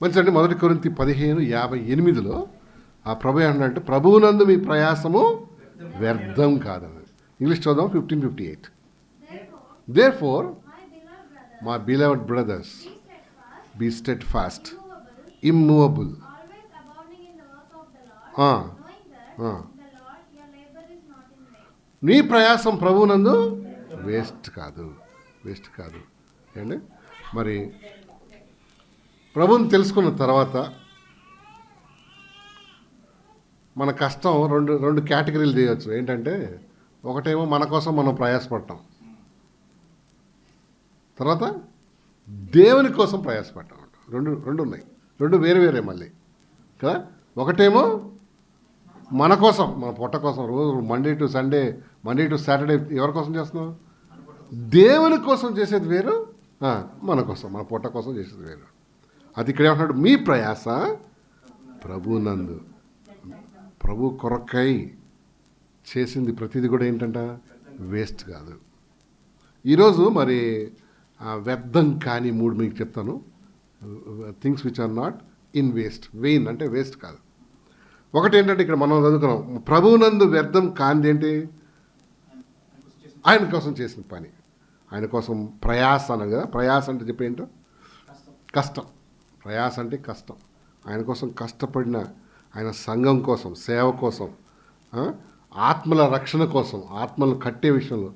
మంచిదండి. 1 కొరింథీ 15:58 ఆ ప్రభు ఏమన్నాడంటే, ప్రభువునందు మీ ప్రయాసము వ్యర్థం కాదని. ఇంగ్లీష్ చూద్దాం. 15:58. Therefore, my beloved brothers, be steadfast, immovable. నీ ప్రయాసం ప్రభువునందు వేస్ట్ కాదు ఏండి. మరి ప్రభువుని తెలుసుకున్న తర్వాత మన కష్టం రెండు కేటగిరీలు చేయవచ్చు. ఏంటంటే, ఒకటేమో మన కోసం మనం ప్రయాసపడటం, తర్వాత దేవుని కోసం ప్రయాసపడటం. రెండు ఉన్నాయి. రెండు వేరే మళ్ళీ కదా. ఒకటేమో మన కోసం, మన పొట్ట కోసం, రోజు మండే టు సాటర్డే ఎవరి కోసం చేస్తున్నాం? దేవుని కోసం చేసేది వేరు, మన కోసం, మన పొట్ట కోసం చేసేది వేరు. అది ఇక్కడ ఏమంటున్నాడు, మీ ప్రయాస ప్రభువునందు. ప్రభు కొరకై చేసింది ప్రతిదీ కూడా ఏంటంట, వేస్ట్ కాదు. ఈరోజు మరి వ్యర్థం కానీ 3 మీకు చెప్తాను. Things which are not in waste. Vain అంటే వేస్ట్ కాదు. ఒకటి ఏంటంటే, ఇక్కడ మనం చదువుకున్నాం, ప్రభువునందు వ్యర్థం కానిది ఏంటి? ఆయన కోసం చేసిన పని, ఆయన కోసం ప్రయాస అన్నది కదా. ప్రయాస అంటే చెప్పేంటో కష్టం. ప్రయాస అంటే కష్టం. ఆయన కోసం కష్టపడిన, ఆయన సంఘం కోసం, సేవ కోసం, ఆత్మల రక్షణ కోసం, ఆత్మలను కట్టే విషయంలో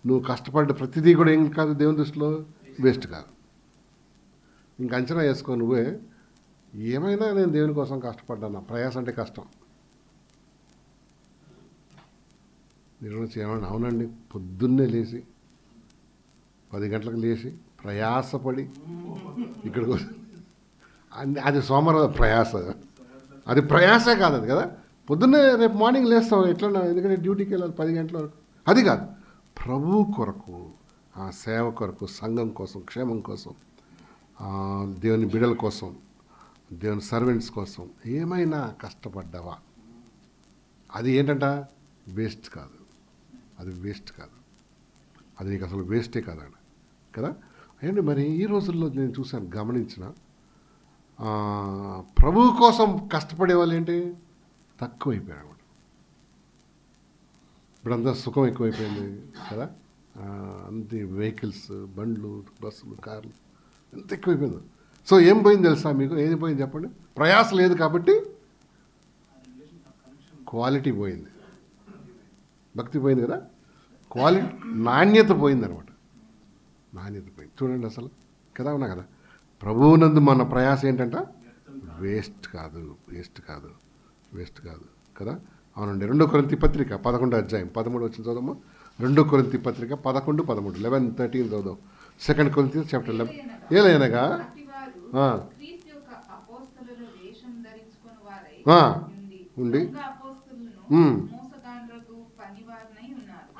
నువ్వు కష్టపడ్డ ప్రతిదీ కూడా ఏం కాదు, దేవుని దృష్టిలో వేస్ట్ కాదు. ఇంక అంచనా వేసుకో నువ్వే, ఏమైనా నేను దేవుని కోసం కష్టపడ్డాను. ప్రయాస అంటే కష్టం. మీరు ఏమన్నా? అవునండి, పొద్దున్నే లేచి 10 గంటలకు లేచి ప్రయాసపడి ఇక్కడికి అది సోమవారం ప్రయాస. అది ప్రయాసే కాదు అది కదా. పొద్దున్నే రేపు మార్నింగ్ లేస్తాం ఎట్లా, ఎందుకంటే డ్యూటీకి వెళ్ళాలి 10 గంటల వరకు. అది కాదు, ప్రభు కొరకు, ఆ సేవ కొరకు, సంఘం కోసం, క్షేమం కోసం, దేవుని బిడ్డల కోసం, దేవుని సర్వెంట్స్ కోసం ఏమైనా కష్టపడ్డావా, అది ఏంటంట, వేస్ట్ కాదు. అది వేస్ట్ కాదు. అది నీకు అసలు వేస్టే కాదండి కదా. ఏంటి మరి ఈ రోజుల్లో నేను చూశాను, గమనించిన, ప్రభు కోసం కష్టపడే వాళ్ళు ఏంటి, తక్కువైపోయారు. ఇప్పుడంతా సుఖం ఎక్కువైపోయింది కదా. అంతే వెహికల్స్, బండ్లు, బస్సులు, కార్లు ఎంత ఎక్కువైపోయింది. సో ఏం పోయింది తెలుసా మీకు? ఏది పోయింది చెప్పండి? ప్రయాస లేదు కాబట్టి క్వాలిటీ పోయింది. భక్తి పోయింది కదా, క్వాలిటీ, నాణ్యత పోయింది అనమాట. నాణ్యత పోయింది. చూడండి అసలు కదా, ఉన్నా కదా. ప్రభువునందు మన ప్రయాస ఏంటంట, వేస్ట్ కాదు కదా. అవునండి. 2 కొరింథీ పత్రిక 11:13 వచ్చిన చదవమ్మా. 2 కొరింథీ పత్రిక 11:13, 11:13 చదువు. 2 కొరింథీ చాప్టర్ 11. ఏలైనగా ఉండి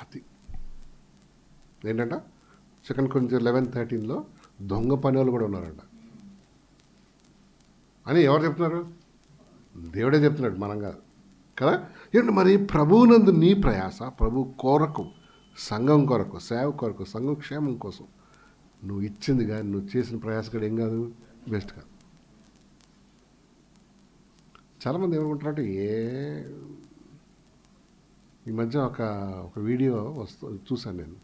అది ఏంటంట, 2 కొరింథీ 11:13లో దొంగ పని వాళ్ళు కూడా ఉన్నారంట అని ఎవరు చెప్తున్నారు? దేవుడే చెప్తున్నాడు, మనం కాదు కదా. ఏంటి మరి ప్రభువునందు నీ ప్రయాస, ప్రభు కొరకు, సంఘం కొరకు, సేవ కొరకు, సంఘం క్షేమం కోసం నువ్వు ఇచ్చింది కానీ, నువ్వు చేసిన ప్రయాస కూడా ఏం కాదు, వేస్ట్ కాదు. చాలామంది ఏమనుకుంటారంటే, ఈ మధ్య ఒక వీడియో చూశాను నేను.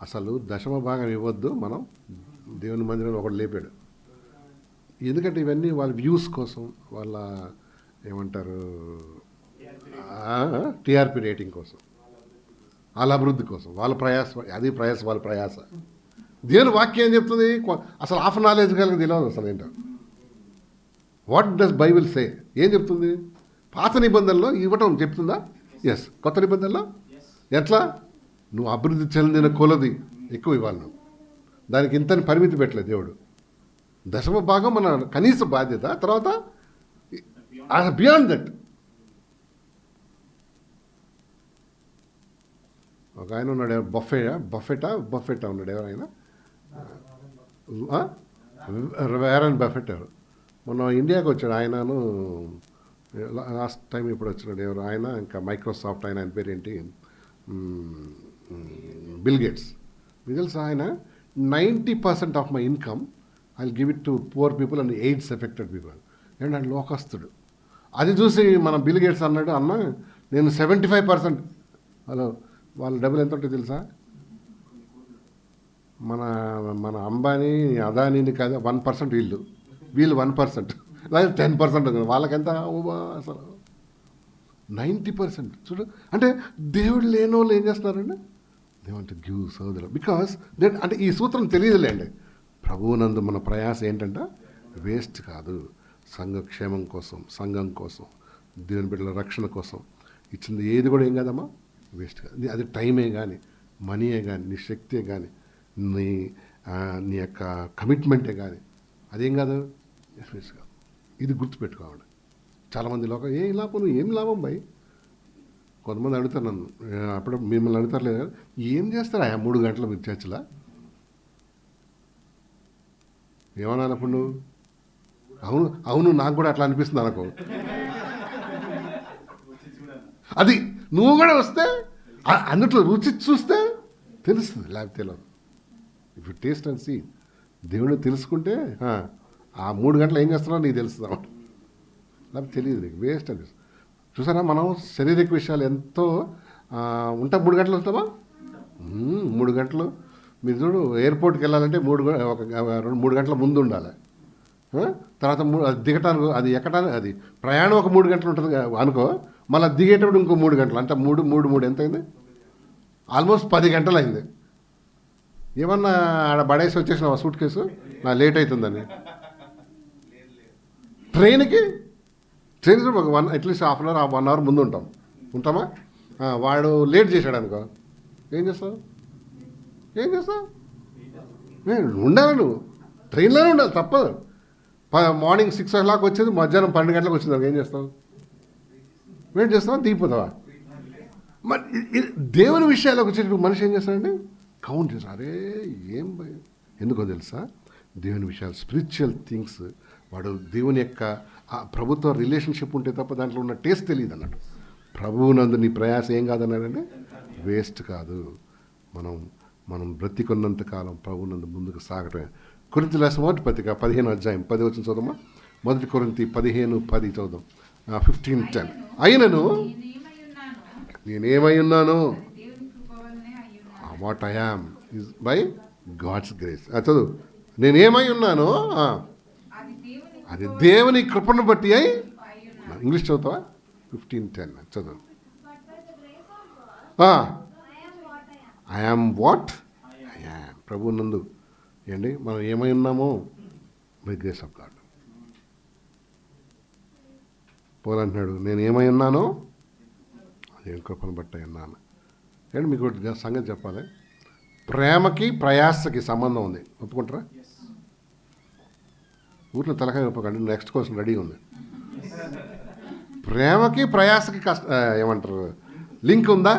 అసలు 10వ భాగం ఇవ్వద్దు మనం, దేవుని మందిరంలో ఒకటి లేపాడు. ఎందుకంటే ఇవన్నీ వాళ్ళ వ్యూస్ కోసం, వాళ్ళ ఏమంటారు, టీఆర్పీ రేటింగ్ కోసం, వాళ్ళ అభివృద్ధి కోసం, వాళ్ళ ప్రయాస. అది ప్రయాస, వాళ్ళ ప్రయాస. దేవుని వాక్యం ఏం చెప్తుంది? అసలు హాఫ్ నాలెడ్జ్ కలిగి తెలియదు అసలు ఏంటో. వాట్ డస్ బైబిల్ సే? ఏం చెప్తుంది? పాత నిబంధనలో ఇవ్వటం చెప్తుందా? ఎస్. కొత్త నిబంధనలో ఎట్లా? నువ్వు అభివృద్ధి చెందిన కొలది ఎక్కువ ఇవ్వాలి. నువ్వు దానికి ఇంతని పరిమితి పెట్టలేదు దేవుడు. 10వ భాగం మన కనీస బాధ్యత. తర్వాత బియాండ్ దట్. ఒక ఆయన ఉన్నాడు, బఫెటా ఉన్నాడు. ఎవరైనా వారెన్ బఫెట్ ఎవరు? మొన్న ఇండియాకి వచ్చాడు ఆయనను. లాస్ట్ టైం ఇప్పుడు వచ్చినాడు ఎవరు ఆయన, ఇంకా మైక్రోసాఫ్ట్ ఆయన పేరేంటి, బిల్ గేట్స్. మీకు తెలుసు ఆయన 90% of my income I give it to poor people and AIDS affected people. ఏంటంటే లోకస్తుడు. అది చూసి మన బిల్ గేట్స్ అన్నాడు, అన్న నేను 75%. హలో, వాళ్ళ డబ్బులు ఎంత ఉంటుందో తెలుసా? మన మన అంబానీ అదానీని కాదు 1% వీళ్ళు 1%, లేదా 10% వాళ్ళకెంత అసలు 90%. చూడు, అంటే దేవుడు లేని వాళ్ళు ఏం చేస్తున్నారండి? దే వాంట్ టు గివ్ సోదరు బికాస్ దే, అంటే ఈ సూత్రం తెలియదులేండి. ప్రభువునందు మన ప్రయాస ఏంటంటే వేస్ట్ కాదు. సంఘక్షేమం కోసం, సంఘం కోసం, దేవుని బిడ్డల రక్షణ కోసం ఇచ్చింది ఏది కూడా ఏం కాదమ్మా వేస్ట్ కాదు. అది టైమే కానీ, మనీయే కానీ, నీ శక్తే కానీ, నీ నీ యొక్క కమిట్మెంటే కానీ అదేం కాదు వేస్ట్ కాదు. ఇది గుర్తుపెట్టుకోవాలి. చాలామంది లోకం ఏం లాభం, ఏం లాభం భయ్. కొంతమంది అడుగుతారు నన్ను, అప్పుడు మిమ్మల్ని అడుగుతారు లేదు, ఏం చేస్తారు ఆ 3 గంటలు మీరు చర్చిలా? ఏమన్నా అప్పుడు నువ్వు అవును నాకు కూడా అట్లా అనిపిస్తుంది అనుకో. అది నువ్వు కూడా వస్తే అన్నిట్లో రుచి చూస్తే తెలుస్తుంది, లేకపోతే తెలియదు. If you taste and see, దేవుడిని తెలుసుకుంటే ఆ 3 గంటలు ఏం చేస్తున్నావు నీకు తెలుస్తుంది. లేకపోతే తెలియదు నీకు, వేస్ట్ అని. చూసారా, మనం శారీరక విషయాలు ఎంతో ఉంటాం. 3 గంటలు వస్తామా? 3 గంటలు. మీరు చూడు, ఎయిర్పోర్ట్కి వెళ్ళాలంటే 3 గంటల ముందు ఉండాలి. తర్వాత అది దిగటానికి, అది ఎక్కడానికి, అది ప్రయాణం ఒక 3 గంటలు ఉంటుంది అనుకో, మళ్ళీ దిగేటప్పుడు ఇంకో 3 గంటలు, అంటే 3 ఎంత అయింది? ఆల్మోస్ట్ 10 గంటలు అయింది. ఏమన్నా ఆడ పడేసి వచ్చేసిన సూట్ కేసు నా లేట్ అవుతుందని. ట్రైన్కి ఒక at least half an hour 1 hour ముందు ఉంటామా? వాడు లేట్ చేశాడు అనుకో, ఏం చేస్తావు? ఉండాలి, నువ్వు ట్రైన్లోనే ఉండాలి, తప్పదు. మార్నింగ్ 6 o'clock వచ్చేది, మధ్యాహ్నం 12 గంటలకు వచ్చింది, ఏం చేస్తావు? వెయిట్ చేస్తావా? దిగిపోతావా? మరి దేవుని విషయాలకు వచ్చేటప్పుడు మనిషి ఏం చేస్తాడంటే కౌంట్ చేస్తాడు. అరే ఏం భయం, ఎందుకో తెలుసా? దేవుని విషయాలు, స్పిరిచువల్ థింగ్స్, వాడు దేవుని యొక్క ప్రభుత్వ రిలేషన్షిప్ ఉంటే తప్ప దాంట్లో ఉన్న టేస్ట్ తెలియదు అన్నట్టు. ప్రభువునందు నీ ప్రయాస ఏం కాదన్నాడంటే వేస్ట్ కాదు. మనం బ్రతికున్నంత కాలం ప్రభువునందు ముందుకు సాగటమే. కొరింథీ రాసిన మొదటి పత్రిక 15వ అధ్యాయం 10 వచనం చదువుమా. 1 కొరింథీ 15:10 చదువుదాం. 15:10. అయినను నేనేమై ఉన్నాను, what I am is by God's grace. చదువు, నేనేమై ఉన్నాను అది దేవుని కృపను బట్టి అయి. ఇంగ్లీష్ చదువుతావా? 15:10 చదువు. I am what I am. ప్రభు నందు ఏంటి మనం ఏమై ఉన్నామో బై గ్రేస్ ఆఫ్ గాడ్. పౌలు అంటున్నాడు, నేను ఏమై ఉన్నానో అదే కృపను బట్టి ఉన్నాను. ఏంటి మీకు సంగతి చెప్పాలి, ప్రేమకి ప్రయాసకి సంబంధం ఉంది, ఒప్పుకుంటారా? ఊరిని తలకాయ ఒప్పుకోండి, నెక్స్ట్ క్వశ్చన్ రెడీ ఉంది. ప్రేమకి ప్రయాసకి ఏమంటారు, లింక్ ఉందా?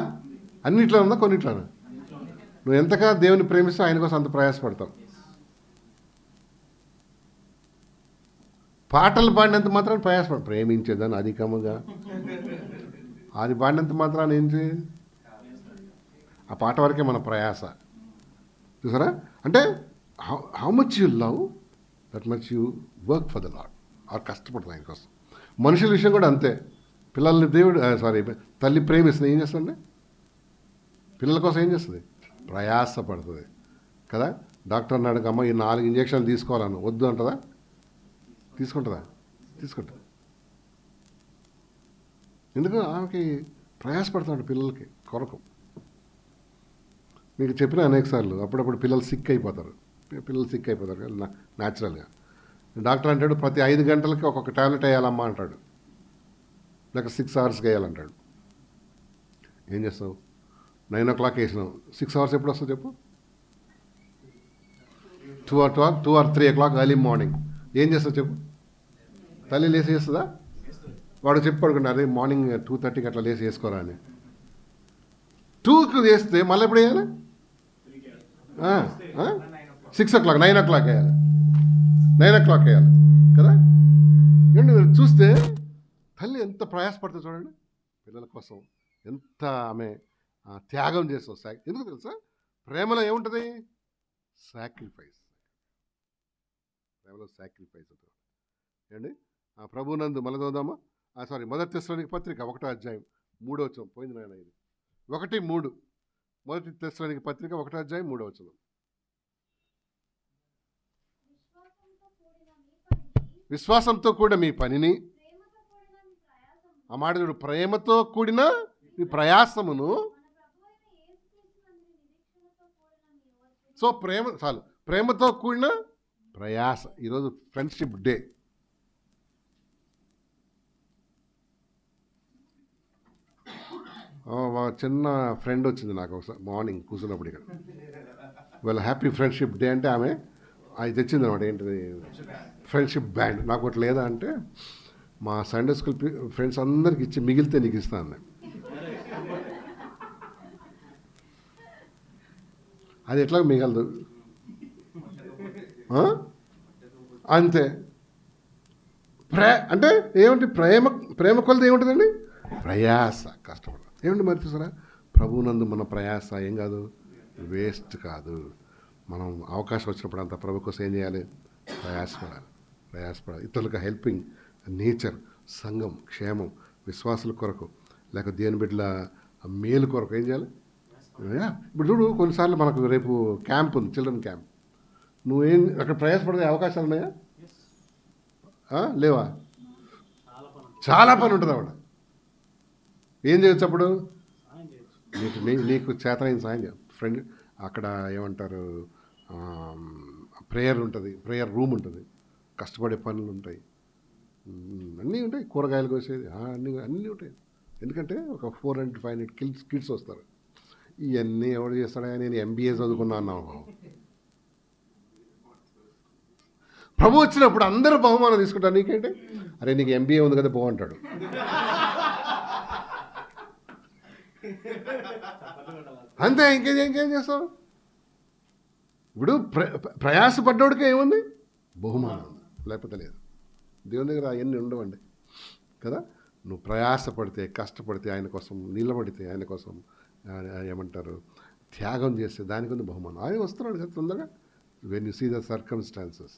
అన్నిట్లో ఉందా, కొన్నిట్లోనా? నువ్వు ఎంతగా దేవుని ప్రేమిస్తే ఆయన కోసం అంత ప్రయాసపడతావు. పాటలు పాడినంత మాత్రాన్ని ప్రయాసపడ, ప్రేమించేదాన్ని అధికముగా అది పాడినంత మాత్రాన్ని ఏం చేయాలి? ఆ పాట వరకే మన ప్రయాస. చూసారా? అంటే how much you love, that much you work for the lord. ఆ కష్టపడుతుంది ఆయన కోసం. మనుషుల విషయం కూడా అంతే. పిల్లల్ని తల్లి ప్రేమిస్తుంది, ఏం చేస్తుంది? పిల్లల కోసం ఏం చేస్తుంది? ప్రయాసపడుతుంది కదా. డాక్టర్ అన్నాడు, అమ్మ ఈ 4 ఇంజక్షన్లు తీసుకోవాలను, వద్దు అంటదా? తీసుకుంటుందా? తీసుకుంటుంది. ఎందుకు? ఆమెకి ప్రయాసపడుతున్నాడు పిల్లలకి కొరకు. మీకు చెప్పిన అనేకసార్లు, అప్పుడప్పుడు పిల్లలు సిక్ అయిపోతారు కదా న్యాచురల్గా. డాక్టర్ అంటాడు ప్రతి 5 గంటలకి ఒక్కొక్క టాబ్లెట్ వేయాలమ్మా అంటాడు, లేక 6 hours వేయాలంటాడు. ఏం చేస్తావు? 9 o'clock వేసినావు, 6 hours ఎప్పుడు వస్తుంది చెప్పు? 2 or 3 o'clock ఎర్లీ మార్నింగ్. ఏం చేస్తావు చెప్పు? తల్లి లేసి వేస్తుందా? వాడు చెప్పి పడుకుంటా, అదే మార్నింగ్ 2:30కి అట్లా లేసి వేసుకోరా అని. 2కి వేస్తే మళ్ళీ ఎప్పుడు వేయాలి? 6 o'clock 9 o'clock వేయాలి. 9 o'clock వేయాలి కదా. ఏంటి మీరు చూస్తే తల్లి ఎంత ప్రయాసపడుతుంది చూడండి పిల్లల కోసం, ఎంత ఆమె త్యాగం చేస్తాం. ఎందుకు తెలుసా? ప్రేమలో ఏముంటుంది? సాక్రిఫైస్. ప్రేమలో సాక్రిఫైస్ ఉంటుంది. ఏమండి ప్రభునందు మళ్ళీ చదువుదామా? మొదటి తెస్సలోనికీ పత్రిక 1వ అధ్యాయం 3వ వచనం. పోయింది నాయన ఇది 1:3. మొదటి తెస్సలోనికీ పత్రిక 1వ అధ్యాయం 3వ వచనం. విశ్వాసంతో కూడిన మీ పనిని, ఆ మాట చూడు, ప్రేమతో కూడిన మీ ప్రయాసమును. సో ప్రేమతో కూడిన ప్రయాస. ఈరోజు ఫ్రెండ్షిప్ డే. మా చిన్న ఫ్రెండ్ వచ్చింది నాకు ఒకసారి మార్నింగ్ కూర్చున్నప్పుడు ఇక్కడ. వాళ్ళ హ్యాపీ ఫ్రెండ్షిప్ డే అంటే ఆమె అది తెచ్చింది అనమాట. ఏంటిది? Friendship band. నాకు ఒకటి లేదా అంటే మా సండే స్కూల్ ఫ్రెండ్స్ అందరికి ఇచ్చి మిగిలితే నీకు ఇస్తాను. అది ఎట్లా మిగలదు, అంతే. అంటే ఏమిటి? ప్రేమ కొలది ఏముంటుందండి? ప్రయాస, కష్టపడ. ఏమండి మరి చూసారా, ప్రభువునందు మన ప్రయాస ఏం కాదు, వేస్ట్ కాదు. మనం అవకాశం వచ్చినప్పుడు అంతా ప్రభు కోసం ఏం చేయాలి? ప్రయాసపడాలి. ఇతరులకు హెల్పింగ్ నేచర్, సంఘం క్షేమం, విశ్వాసుల కొరకు, లేక దేవుని బిడ్డల మేలు కొరకు ఏం చేయాలి? ఇప్పుడు చూడు, కొన్నిసార్లు మనకు రేపు క్యాంప్ ఉంది, చిల్డ్రన్ క్యాంప్. నువ్వేం అక్కడ ప్రయాసపడే అవకాశాలు ఉన్నాయా? లేవా? చాలా పని ఉంటుంది అక్కడ. ఏం చేయొచ్చు అప్పుడు? నీకు చేతనైన సాయం చేయ. ఫ్రెండ్ అక్కడ ఏమంటారు, ప్రేయర్ ఉంటుంది, ప్రేయర్ రూమ్ ఉంటుంది, కష్టపడే పనులు ఉంటాయి, అన్నీ ఉంటాయి, కూరగాయలు కోసేది అన్నీ ఉంటాయి. ఎందుకంటే ఒక 400-500 కిడ్స్ వస్తారు. ఇవన్నీ ఎవడు చేస్తాడా? నేను MBA చదువుకున్నా అన్నావు. ప్రభు వచ్చినప్పుడు అందరూ బహుమానం తీసుకుంటారు. నీకేంటే, అరే నీకు MBA ఉంది కదా బాగుంటాడు. అంతే. ఇంకేం చేస్తావు? ఇప్పుడు ప్రయాసపడ్డోడికి ఏముంది? బహుమానం ఉంది, లేకపోతే లేదు. దేవుని దగ్గర అవన్నీ ఉండవండి కదా. నువ్వు ప్రయాసపడితే, కష్టపడితే, ఆయన కోసం నిలబడితే, ఆయన కోసం ఏమంటారు, త్యాగం చేస్తే దానికి ఉంది బహుమానం. ఆయన వస్తున్నాడు కదా తొందరగా. When you see the circumstances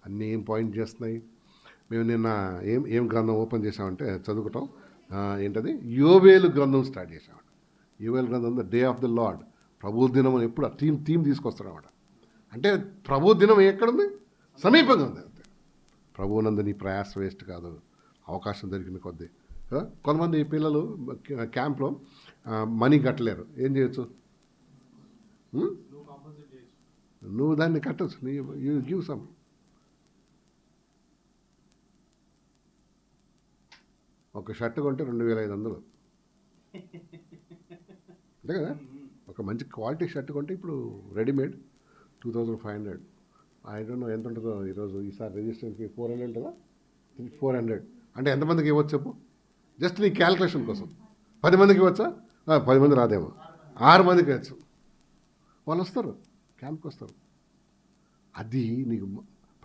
అన్నీ ఏం పాయింట్ చేస్తున్నాయి. మేము నిన్న ఏం గ్రంథం ఓపెన్ చేసామంటే చదువుకుంటాం. ఏంటది? యోవేలు గ్రంథం స్టార్ట్ చేసామంట. యోవేలు గ్రంథం the day of the Lord. ప్రభు దినం అని ఎప్పుడు థీమ్ తీసుకొస్తారన్నమాట. అంటే ప్రభు దినం ఎక్కడుంది? సమీపంగా ఉంది. అంతే. ప్రభువునందు నీ ప్రయాస వేస్ట్ కాదు, అవకాశం దొరికిన కొద్దీ కదా. కొంతమంది పిల్లలు క్యాంప్లో మనీ కట్టలేరు. ఏం చేయొచ్చు? నువ్వు దాన్ని కట్టచ్చు. You give some. ఒక షర్ట్ కొంటే 2500. అంతే కదా. ఒక మంచి క్వాలిటీ షర్ట్ కొంటే ఇప్పుడు రెడీమేడ్ 2500. ఐ డోంట్ నో ఎంత ఉంటుందో ఈరోజు. ఈసారి రిజిస్ట్రేషన్కి 400 ఉంటుందా? 400. అంటే ఎంతమందికి ఇవ్వచ్చు చెప్పు? జస్ట్ నీ క్యాల్కులేషన్ కోసం. 10 మందికి ఇవ్వచ్చా? 10 మంది రాదేమో, 6 మందికి ఇవ్వచ్చు. వాళ్ళు వస్తారు, క్యాంప్కి వస్తారు. అది నీకు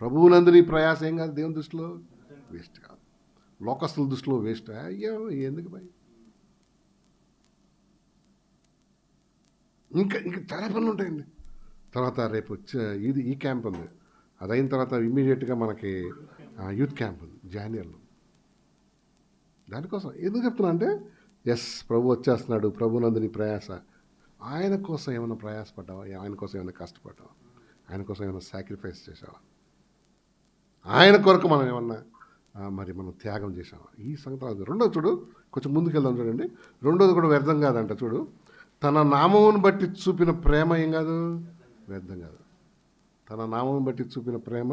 ప్రభువునందు నీ ప్రయాసం ఏం కాదు, దేవుని దృష్టిలో వేస్ట్ కాదు, లోకస్తుల దృష్టిలో వేస్ట్. అయ్యో ఎందుకు భయ్. ఇంకా చాలా పనులు ఉంటాయండి. తర్వాత రేపు ఈ క్యాంప్ ఉంది. అది అయిన తర్వాత ఇమ్మీడియట్గా మనకి యూత్ క్యాంప్ ఉంది జాన్యువరిలో. దానికోసం ఎందుకు చెప్తున్నా అంటే, ప్రభు వచ్చేస్తున్నాడు. ప్రభునందు నీ ప్రయాస. ఆయన కోసం ఏమైనా ప్రయాసపడ్డావా? ఆయన కోసం ఏమైనా కష్టపడ్డావా? ఆయన కోసం ఏమైనా సాక్రిఫైస్ చేసావా? ఆయన కొరకు మనం ఏమన్నా మనం త్యాగం చేసామా? ఈ సంగతి. రెండోది చూడు, కొంచెం ముందుకెళ్దాం చూడండి. రెండోది కూడా వ్యర్థం కాదంట. చూడు, తన నామమును బట్టి చూపిన ప్రేమ ఏం కాదు, వ్యర్థం కాదు. తన నామమును బట్టి చూపిన ప్రేమ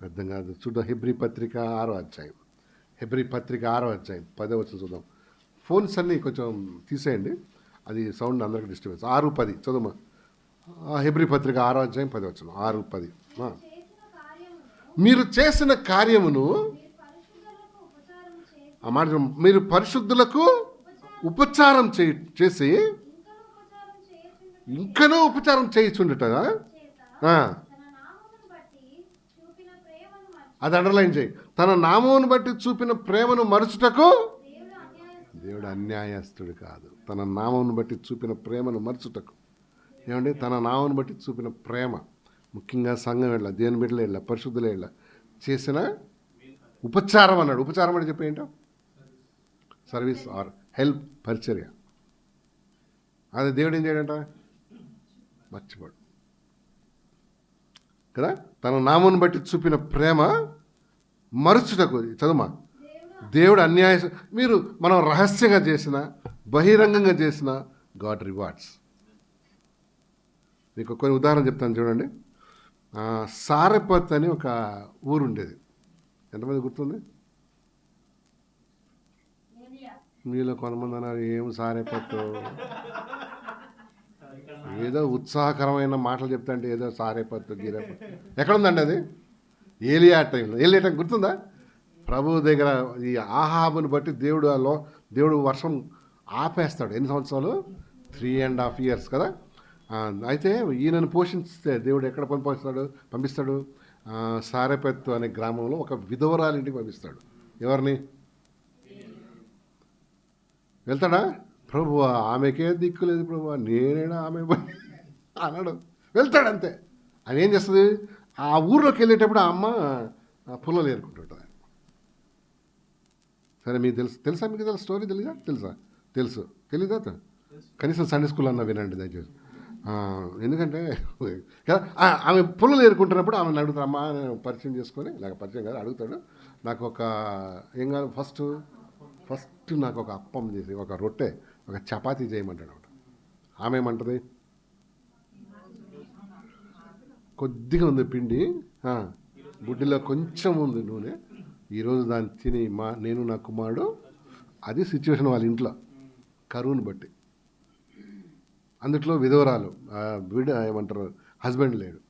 వ్యర్థం కాదు. చూడు, హెబ్రీ పత్రిక 6వ అధ్యాయం. హెబ్రీ పత్రిక 6వ అధ్యాయం 10వ వచనం చూద్దాం. ఫోన్స్ అన్నీ కొంచెం తీసేయండి, అది సౌండ్ అందరికి డిస్టర్బెన్స్. 6:10 చదువు. హెబ్రీ పత్రిక 6వ అధ్యాయం 10వ వచనం. 6:10. మీరు చేసిన కార్యమును, ఆ మాట, మీరు పరిశుద్ధులకు ఉపచారం చేసి ఇంకనూ ఉపచారం చేయించుండట. అది అండర్లైన్ చేయి. తన నామమును బట్టి చూపిన ప్రేమను మరచుటకు దేవుడు అన్యాయస్తుడు కాదు. తన నామమును బట్టి చూపిన ప్రేమను మరచుటకు. ఏమండి? తన నామమును బట్టి చూపిన ప్రేమ, ముఖ్యంగా సంఘం వెళ్ళ, దేవుని బిడ్డలు వెళ్ళ, పరిశుద్ధులు వెళ్ళ, చేసిన ఉపచారం అన్నాడు. ఉపచారం అంటే చెప్పి ఏంటో సర్వీస్ ఆర్ హెల్ప్, పరిచర్య. అది దేవుడు ఏం చేయడంట? మర్చిపోడు కదా. తన నామను బట్టి చూపిన ప్రేమ మరుచుటకు, చదువుమా, దేవుడు అన్యాయ, మీరు మనం రహస్యంగా చేసిన, బహిరంగంగా చేసిన, గాడ్ రివార్డ్స్. మీకు కొన్ని ఉదాహరణ చెప్తాను చూడండి. సారెపత్ అని ఒక ఊరు ఉండేది. ఎంతమంది గుర్తుంది? మీలో కొంతమంది అన్నారు ఏం సారెపత్, ఏదో ఉత్సాహకరమైన మాటలు చెప్తా అంటే ఏదో సారేపత్తు గీరేపత్తు. ఎక్కడుందండి అది? ఏలియా టైంలో. ఏలియా టైం గుర్తుందా? ప్రభు దగ్గర ఈ ఆహాబుని బట్టి దేవుడు వర్షం ఆపేస్తాడు. ఎన్ని సంవత్సరాలు? 3.5 years కదా. అయితే ఈయనను పోషిస్తే దేవుడు ఎక్కడ పంపిస్తాడు? సారెపత్తు అనే గ్రామంలో ఒక విధవరాలింటికి పంపిస్తాడు. ఎవరిని? వెళ్తాడా? ప్రభు ఆమెకే దిక్కు లేదు ప్రభు, నేనేనా ఆమె అన్నాడు. వెళ్తాడంతే. ఆయన ఏం చేస్తుంది? ఆ ఊర్లోకి వెళ్ళేటప్పుడు ఆ అమ్మ పుల్లలు ఏరుకుంటుంటుంది. సరే మీకు తెలుసా? మీకు తెలుసు స్టోరీ తెలీదా? తెలీదా? కనీసం సండే స్కూల్ అన్నా వినండి దయచేసి. ఎందుకంటే ఆమె పుల్లలు ఏరుకుంటున్నప్పుడు ఆమెను అడుగుతాడు, అమ్మ నేను పరిచయం చేసుకొని, లేక పరిచయం కాదు అడుగుతాడు, నాకు ఒక ఏం కాదు ఫస్ట్ నాకు ఒక అప్పం చేసి, ఒక రొట్టె, ఒక చపాతీ చేయమంటాడు. ఆమె ఏమంటుంది? కొద్దిగా ఉంది పిండి, బుడ్డిలో కొంచెం ఉంది నూనె, ఈరోజు దాన్ని తిని నేను నా కుమారుడు. అది సిచ్యువేషన్ వాళ్ళ ఇంట్లో కరువుని బట్టి. అందుట్లో విధవరాలు, ఏమంటారు, హస్బెండ్ లేడు.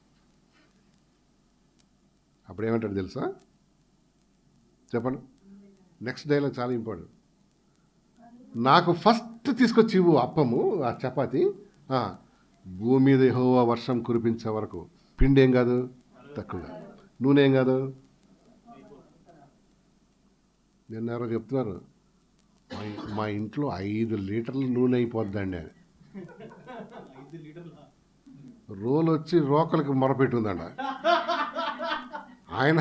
అప్పుడు ఏమంటాడు తెలుసా? చెప్పండి. నెక్స్ట్ డైలాగ్ చాలా ఇంపార్టెంట్. నాకు ఫస్ట్ తీసుకొచ్చి ఇవ్వు అప్పము, ఆ చపాతి, భూమి మీద యెహోవా వర్షం కురిపించే వరకు. పిండి ఏం కాదు తక్కువ, నూనె ఏం కాదు. నిన్న ఎవరో చెప్తున్నారు, మా ఇంట్లో 5 లీటర్ల నూనె అయిపోద్దండి అని. రోలు వచ్చి రోకలకి మొరపెట్టుందంట. ఆయన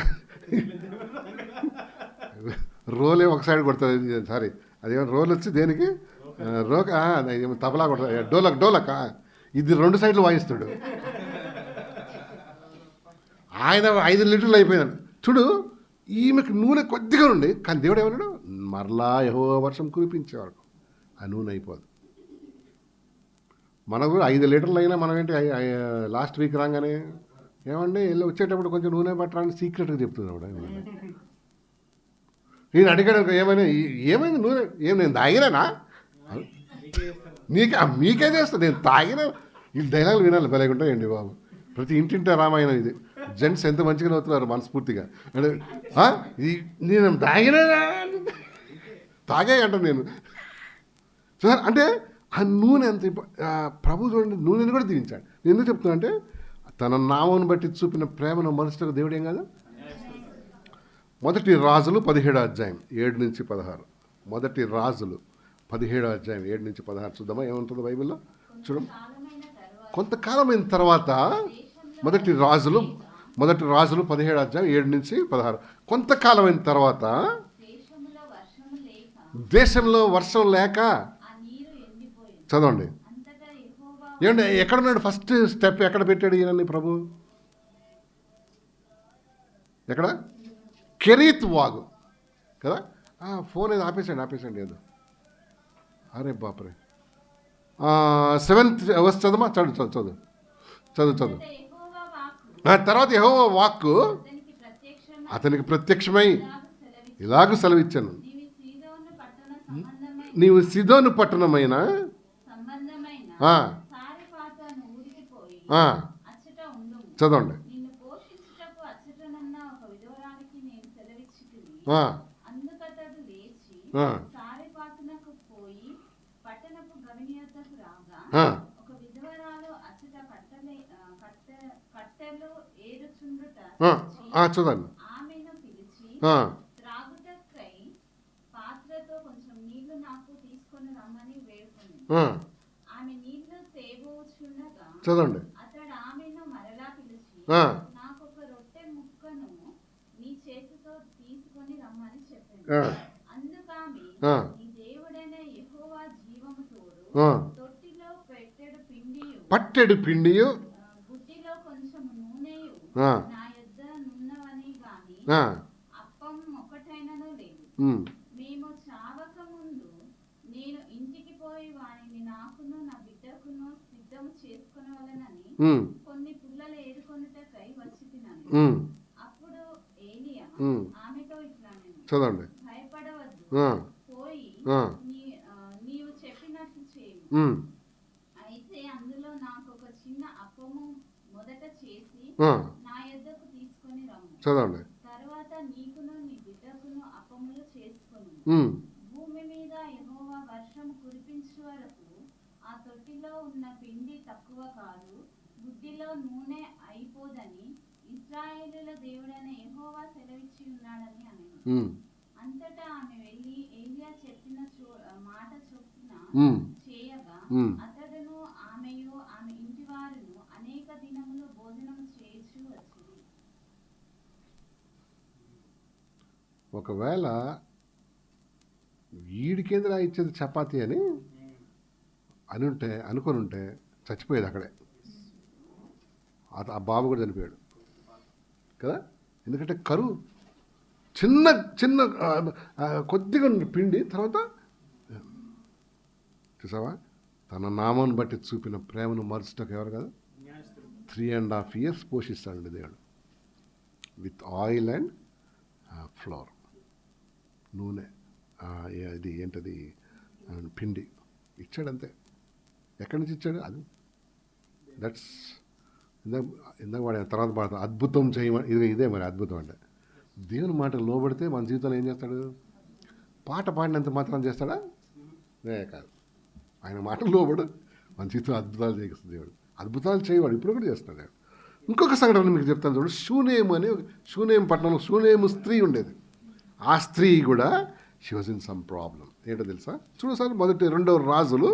రోలే ఒక సైడ్ కొడుతుంది, సారీ అదేమో రోల్ వచ్చి దేనికి తబలా కొడుతుంది, డోలక్ ఇది 2 సైడ్లు వాయిస్తాడు. ఆయన 5 లీటర్లు అయిపోయిందండి. చూడు, ఈమెకు నూనె కొద్దిగా ఉండి, కానీ దేవుడు ఏమన్నాడు? మరలా యెహోవా వర్షం కురిపించేవాడు, ఆ నూనె అయిపోదు. మనకు 5 లీటర్లు అయినా మనం ఏంటి, లాస్ట్ వీక్ రాగానే ఏమండి వెళ్ళి వచ్చేటప్పుడు కొంచెం నూనె పట్టడానికి సీక్రెట్గా చెప్తున్నాడు. నేను అడిగాడు ఏమైంది నూనె, నేను తాగినానా? మీకే చేస్తాను, నేను తాగినా. ఈ డైలాగులు వినాలి, భలేగుంటాయండి బాబు. ప్రతి ఇంటింటే రామాయణం ఇది. జెంట్స్ ఎంత మంచిగా అవుతున్నారు మనస్ఫూర్తిగా. నేను తాగే అంటాను నేను. సార్ అంటే ఆ నూనె అంత ప్రభు చూడండి, నూనెని కూడా దీవించాడు. నేను ఎందుకు చెప్తున్నా అంటే, తన నామను బట్టి చూపిన ప్రేమను మనుషులకు దేవుడు ఏం కాదు. 1 రాజులు 17 7-16. 1 రాజులు 17 7-16 చూద్దామా ఏముంటుందో బైబిల్లో. చూడం, కొంతకాలమైన తర్వాత 1 రాజులు 17 7-16. కొంతకాలమైన తర్వాత దేశంలో వర్షం లేక, చదవండి ఏమండి, ఎక్కడున్నాడు? ఫస్ట్ స్టెప్ ఎక్కడ పెట్టాడు ఈయనని ప్రభు? ఎక్కడ? కెరీత్ వాగు కదా. ఫోన్ ఏదో ఆపేసండి ఏదో. అరే బాపరే. 7th వర్స్ చదువు. తర్వాత యెహోవా వాక్కు అతనికి ప్రత్యక్షమై ఇలాగ సెలవిచ్చాను, నీవు సీదోను పట్టణమైన చదవండి. చూడండి. చదవండి. తీసుకొని రమ్మని ఆ, చెప్పాను. అందుకామె, ఆ, నీ దేవుడైన యెహోవా జీవము తోడు, ఆ. తొట్టిలో పెట్టెడు పిండియు, పట్టెడు పిండియు బుడ్డిలో కొంచెం నూనెయు ఆ, నా యొద్ద నున్నవని గాని ఆ, అప్పం ఒకటైనను లేదు. ఉమ్, మేము చావక ముందు నేను ఇంటికి పోయి వానిని నాకును నా బిడ్డకును సిద్ధము చేసుకొనవలెనని ఉమ్, కొన్ని పుల్లలు ఏరుకొనుటకై వచ్చి తినను. ఉమ్, అప్పుడు ఏలియా ఉమ్. ఆమెతో ఇట్లా నేను, చదవండి. భయపడవద్దు, ఆ, పోయి ఆ, నీవు చెప్పినట్లు చేయు. ఉమ్, అయితే అందులో నాకు ఒక చిన్న అప్పము మొదట చేసి ఆ, నా యొద్దకు తీసుకొని రమ్ము. చదవండి. తరువాత నీకును నీ బిడ్డకును అప్పములు చేసుకొను. ఉమ్, భూమి మీద యెహోవా వర్షము కురిపించు వరకు ఆ తొట్టిలో ఉన్న పిండి తక్కువ కాదు, బుడ్డిలో నూనె అయిపోదని ఇశ్రాయేలుల దేవుడైన యెహోవా సెలవిచ్చి ఉన్నాడని అనెను. ఉమ్, అంతటా ఆమె వెళ్ళి ఏలియా చెప్పిన మాట చొప్పున ఉమ్, చేయగా ఉమ్. అతడును ఆమెయు ఆమె ఇంటివారును అనేక దినములు భోజనము చేయుచు వచ్చిరి. ఒకవేళ వీడికేంద్రా ఇచ్చేది చపాతీ అని అనుకొని ఉంటే చచ్చిపోయేది అక్కడే. ఆ బాబు కూడా చనిపోయాడు కదా. ఎందుకంటే కరువు, చిన్న చిన్న కొద్దిగా ఉన్న పిండి తర్వాత చూసావా, తన నామాన్ని బట్టి చూపిన ప్రేమను మరుచుటకు ఎవరు కదా 3.5 years పోషిస్తాడండి దేవుడు విత్ ఆయిల్ అండ్ ఫ్లోర్, నూనె, ఇది ఏంటది, పిండి ఇచ్చాడంతే. ఎక్కడి నుంచి ఇచ్చాడు? అది దట్స్ ఇందాక వాడు తర్వాత పాడతాడు, అద్భుతం చేయమని. ఇదే మరి అద్భుతం అంటే దేవుని మాట లోబడితే మన జీవితంలో ఏం చేస్తాడు? పాట పాడినంత మాత్రం చేస్తాడా? కాదు. ఆయన మాట లోబడు, మన జీవితంలో అద్భుతాలు చేయిస్తుంది దేవుడు. అద్భుతాలు చేయవాడు, ఇప్పుడు కూడా చేస్తున్నాడు దేవుడు. ఇంకొక సంఘటన మీకు చెప్తాను చూడు. షూనేము పట్టణంలో షూనేము స్త్రీ ఉండేది. ఆ స్త్రీ కూడా she was in some problem. ఏంటో తెలుసా? చూడు సార్, మొదటి 2వ రాజులు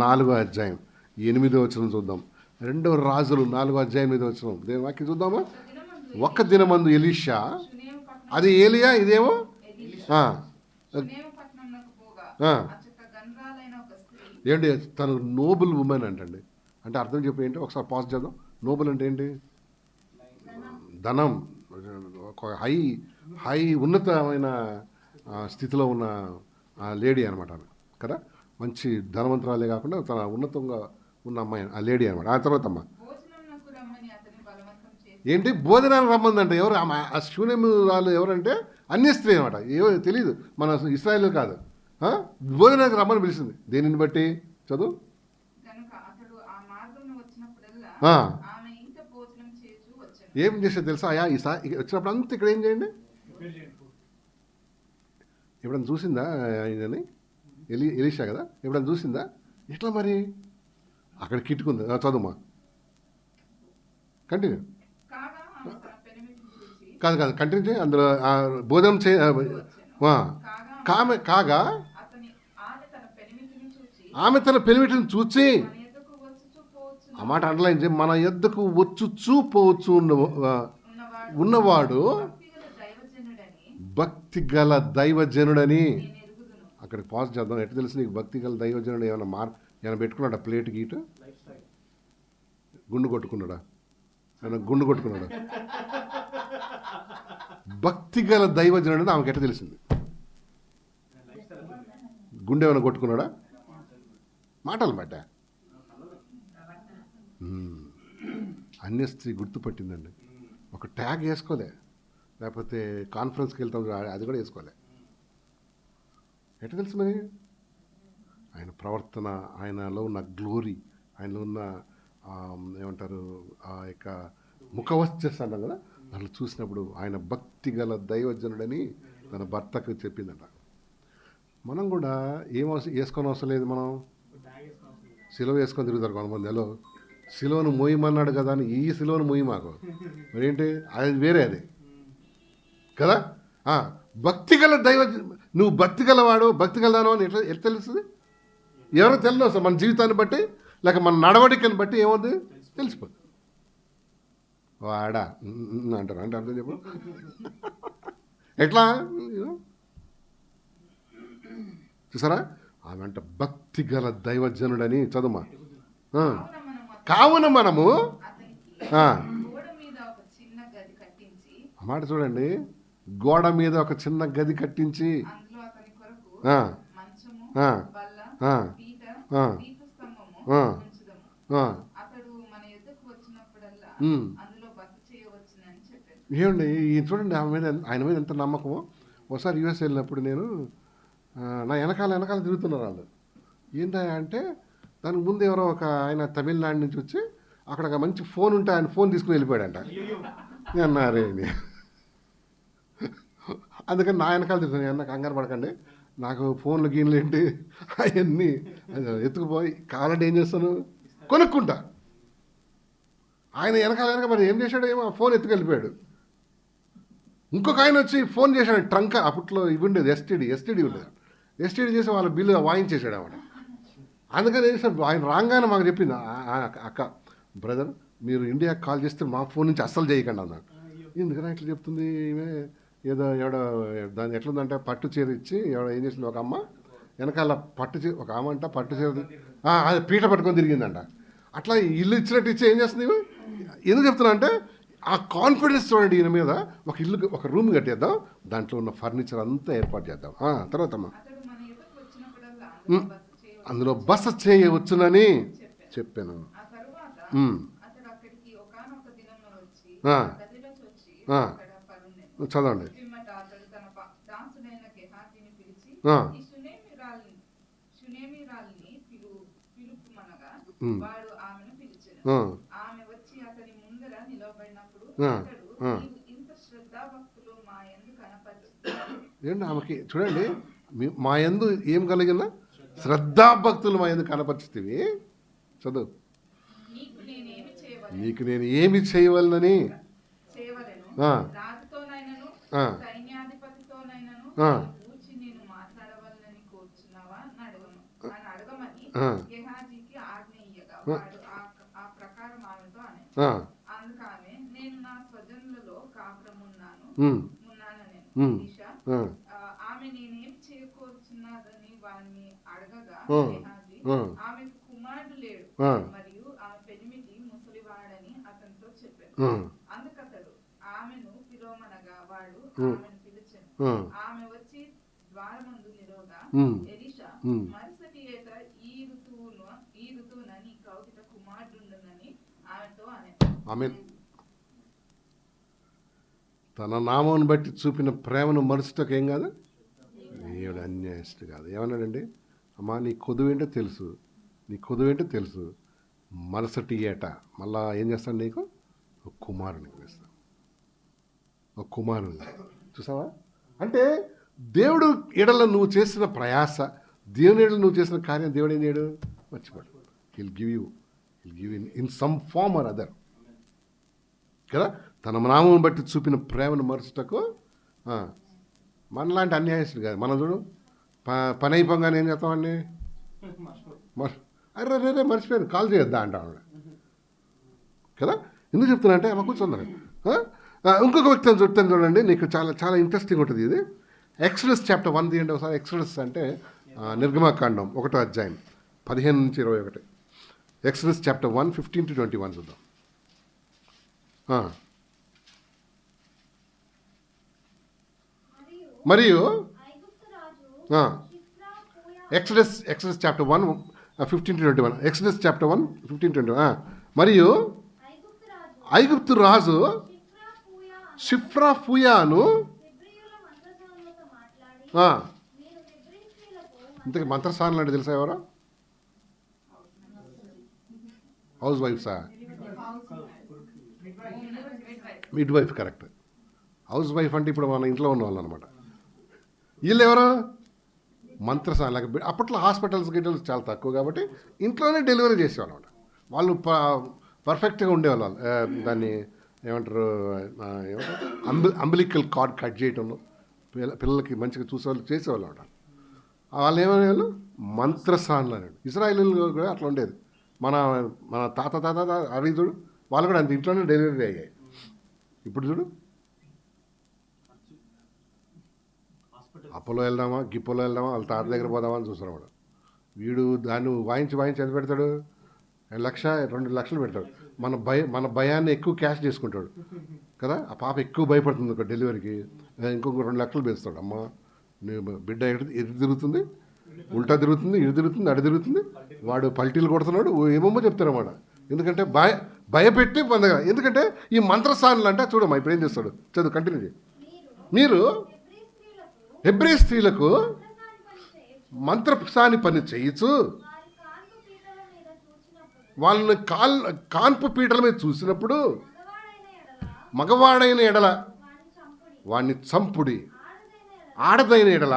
4వ అధ్యాయం 8వ వచనం చూద్దాం. 2వ రాజులు 4వ అధ్యాయం 8వ వచనం దేని వాక్యం చూద్దామా? ఒక్క దినమందు ఎలీషా, అది ఏలియా, ఇదేమో ఏంటి, తను నోబుల్ ఉమెన్ అంటండి. అంటే అర్థం చెప్పి ఏంటి, ఒకసారి పాజ్ చేద్దాం. నోబుల్ అంటే ఏంటి? ధనం, ఒక హై ఉన్నతమైన స్థితిలో ఉన్న లేడీ అనమాట ఆమె కదా. మంచి ధనవంతురాలే కాకుండా తన ఉన్నతంగా ఉన్న అమ్మాయి, ఆ లేడీ అనమాట. ఆ తర్వాత అమ్మ ఏంటి, భోజనాన్ని రమ్మందంటే ఎవరు? ఆ శూన్యము వాళ్ళు ఎవరంటే అన్య స్త్రీ అనమాట. ఏమో తెలియదు, మన ఇశ్రాయేలు కాదు. భోజనానికి రమ్మని పిలిచింది. దేనిని బట్టి చదువు. ఏం చేసేది తెలుసా? వచ్చినప్పుడు అంతా ఇక్కడ ఏం చేయండి. ఎప్పుడన్నా చూసిందా ఆయనని? ఎలీషా కదా, ఎప్పుడన్నా చూసిందా? ఎట్లా మరి అక్కడ కిట్టుకుంది. చదువుమా, కంటిన్యూ. కాదు కంటిన్యూ చేయి. అందులో భోజనం కాగా ఆమె తన పెనిమిటిని చూచి, ఆ మాట అండర్లైన్ చేయి, మన యొద్దకు వచ్చుచూ పోవచ్చు ఉన్నవాడు భక్తి గల దైవజనుడని. అక్కడికి పాజ్ చేద్దాం. ఎట్లా తెలుసు నీకు భక్తి గల దైవజనుడు? ఏమైనా పెట్టుకున్నాడా? ప్లేట్ గీటు గుండు కొట్టుకున్నాడా? భక్తి గల దైవజనుడు అని ఆమెకి ఎట్లా తెలిసింది? గుండె ఏమైనా కొట్టుకున్నాడా? మాటలు బట్ట అన్య స్త్రీ గుర్తుపట్టిందండి. ఒక ట్యాగ్ వేసుకోలే, లేకపోతే కాన్ఫరెన్స్కి వెళ్తాం అది కూడా వేసుకోలే. ఎట్లా తెలుసు మరి? ఆయన ప్రవర్తన, ఆయనలో ఉన్న గ్లోరీ, ఆయనలో ఉన్న ఏమంటారు ఆ యొక్క ముఖవచ్చస్ అంటాం కదా, అట్లా చూసినప్పుడు ఆయన భక్తి గల దైవజనుడని తన భర్తకు చెప్పిందంట. మనం కూడా వేసుకొని అవసరం లేదు. మనం సిలువ వేసుకొని తిరుగుతారు కొంతమంది. హలో, సిలువను మోయమన్నాడు కదా అని ఈ సిలువను మోయి మాకు మరి ఏంటి? అది వేరే, అది కదా. భక్తి గల నువ్వు భక్తి గలవాడు, భక్తి గలదాను అని ఎట్లా తెలుస్తుంది? ఎవరో తెలియదు అసలు. మన జీవితాన్ని బట్టి లేక మన నడవడికని బట్టి ఏమవుతుంది? తెలిసిపోతుంది. వాడా అంటారు. అంటే అర్థం చెప్పు. ఎట్లా చూసారా? ఆమె అంటే భక్తి గల దైవజనుడని చదువుమా. కావున మనము మాట చూడండి, గోడ మీద ఒక చిన్న గది కట్టించి ఏమండి చూడండి ఆయన మీద ఎంత నమ్మకమో. ఒకసారి యూఎస్ వెళ్ళినప్పుడు నేను నా వెనకాల తిరుగుతున్నారు వాళ్ళు. ఏంటా అంటే దానికి ముందు ఎవరో ఒక ఆయన తమిళనాడు నుంచి వచ్చి అక్కడ ఒక మంచి ఫోన్ ఉంటే ఆయన ఫోన్ తీసుకుని వెళ్ళిపోయాడంట. అన్నారే అందుకని నా వెనకాల తిరుగుతున్నాను. అన్న కంగారు పడకండి, నాకు ఫోన్లు గీన్లు ఏంటి అవన్నీ ఎత్తుకుపోయి కావాలంటే ఏం చేస్తాను కొనుక్కుంటా. ఆయన వెనక మరి ఏం చేశాడు ఏమో ఫోన్ ఎత్తుకెళ్ళిపోయాడు. ఇంకొక ఆయన వచ్చి ఫోన్ చేశాడు, ట్రంక్ అప్పట్లో ఇవి ఉండేది ఎస్టీడీ ఉండేది. ఎస్టీడీ చేసి వాళ్ళ బిల్లు వాయించేసాడు ఆవిడ. అందుకని ఆయన రాగానే మాకు చెప్పింది, అక్క బ్రదర్ మీరు ఇండియాకి కాల్ చేస్తే మా ఫోన్ నుంచి అస్సలు చేయకండి అన్నాడు. ఎందుకని ఇట్లా చెప్తుంది ఈమె? ఏదో ఎవడో దాన్ని ఎట్లుందంటే పట్టు చీర ఇచ్చి ఎవడో ఏం చేసింది, ఒక అమ్మ వెనకాల పట్టు చీర, ఒక ఆమె అంట పట్టు చీర అది పీట పట్టుకొని తిరిగిందంట. అట్లా ఇల్లు ఇచ్చినట్టు ఇచ్చి ఏం చేస్తుంది ఎందుకు చెప్తున్నా అంటే ఆ కాన్ఫిడెన్స్ చూడండి. ఈయన మీద ఒక ఇల్లు ఒక రూమ్ కట్టేద్దాం, దాంట్లో ఉన్న ఫర్నిచర్ అంతా ఏర్పాటు చేద్దాం. తర్వాత అమ్మా అందులో బస చేయవచ్చునని చెప్పాను. చదవండి. ఏంటి ఆమెకి చూడండి, మా యందు ఏం కలిగిందా? శ్రద్ధాభక్తులు మా యందు కనపరుచుతీవి. చదువు. నీకు నేను ఏమి చేయవలనని ఆమె నేనేం చేయకూర్చున్నదని వారిని అడగగా ఆమెకు కుమారుడు లేడు మరియు ఆమె పెనిమిటి ముసలివాడని అతనితో చెప్పాను. అందుకతడు ఆమెను పిలువమనగా వాడు ఆమెను పిలిచెను. ఆమె వచ్చి ద్వారమందు నిలవగా ఎలీషా మరుసటి ఏట ఈ ఋతువున నీ కౌగిట కుమారుడుండునని ఆమెతో అనేను. తన నామం బట్టి చూపిన ప్రేమను మరుసటకు ఏం కాదు, దేవుడు అన్యాయస్తుడు కాదు. ఏమన్నాడండి? అమ్మా నీ కొదువేంటో తెలుసు, మరుసటి ఏట మళ్ళా ఏం చేస్తాను, నీకు ఒక కుమారుని వేస్తాను, ఒక కుమారుని. చూసావా? అంటే దేవుడు ఎడల నువ్వు చేసిన ప్రయాస, దేవుని ఎడల నువ్వు చేసిన కార్యం దేవుడు ఏం చేయడు, మర్చిపోడు. He'll give you in some form or other కదా. తన నామం బట్టి చూపిన ప్రేమను మరుచుటకు మనలాంటి అన్యాయస్తుడు కాదు. మనం చూడు పని అయిపోగానే ఏం చేస్తామండి, అరే మర్చిపోయాను కాల్ చేయొద్దా అంటాం కదా. ఎందుకు చెప్తున్నా అంటే అమ్మ కూర్చుందని. ఇంకొక వ్యక్తిని చెప్తాను చూడండి, నీకు చాలా చాలా ఇంట్రెస్టింగ్ ఉంటుంది ఇది. ఎక్సడస్ చాప్టర్ 1 తీయండి ఒకసారి. ఎక్సడస్ అంటే నిర్గమాకాండం 1వ అధ్యాయం 15 నుంచి 21. ఎక్సడస్ చాప్టర్ 1 15 to 21 చూద్దాం. మరియు Exodus chapter 1 15 to 21. Exodus chapter 1 15 to 21. మరియు ఐగుప్తు రాజు షిఫ్రా ఫూయాను ఇంతకీ మంత్రస్థానం అంటే తెలుసా ఎవరో? హౌస్ వైఫ్సా? Midwife correct. Housewife అంటే ఇప్పుడు మన ఇంట్లో ఉన్న వాళ్ళు అనమాట. వీళ్ళు ఎవరు? మంత్రస్థానం. అప్పట్లో హాస్పిటల్స్ గిటల్స్ చాలా తక్కువ కాబట్టి ఇంట్లోనే డెలివరీ చేసేవాళ్ళు అనమాట. వాళ్ళు పర్ఫెక్ట్గా ఉండేవాళ్ళు. దాన్ని ఏమంటారు, అంబిలికల్ కార్డ్ కట్ చేయటంలో పిల్లలకి మంచిగా చూసేవాళ్ళు చేసేవాళ్ళు అనమాట. వాళ్ళు ఏమనేవాళ్ళు? మంత్రస్థానాలు అనేవాళ్ళు. ఇజ్రాయేలీలు కూడా అట్లా ఉండేది. మన తాత అడిగి చూడు, వాళ్ళు కూడా అంత ఇంట్లోనే డెలివరీ అయ్యాయి. ఇప్పుడు చూడు అప్పలో వెళ్దామా గిప్పలో వెళ్దామా వాళ్ళ తాత దగ్గర పోదామా అని చూస్తున్నాడు వాడు. వీడు దాన్ని వాయించి ఎంత పెడతాడు, 1,00,000 2 లక్షలు పెడతాడు. మన భయాన్ని ఎక్కువ క్యాష్ చేసుకుంటాడు కదా. ఆ పాప ఎక్కువ భయపడుతుంది ఒక డెలివరీకి, ఇంకొక 2 లక్షలు పెంచుతాడు. అమ్మ నీ బిడ్డ ఎటు తిరుగుతుంది, ఉల్టా తిరుగుతుంది, ఇటు తిరుగుతుంది, అటు తిరుగుతుంది, వాడు పల్టీలు కొడుతున్నాడు, ఏమేమో చెప్తారన్నమాట. ఎందుకంటే భయపెట్టి పొందగా. ఎందుకంటే ఈ మంత్రస్థానులు అంటే చూడమ్మా ఇప్పుడు ఏం చేస్తాడు, చదువు కంటిన్యూ చేయి. మీరు హెబ్రీ స్త్రీలకు మంత్రసాని పని చేయొచ్చు, వాళ్ళని కాన్పు పీటల మీద చూసినప్పుడు మగవాడైన ఎడల వాడిని చంపుడి, ఆడదైన ఎడల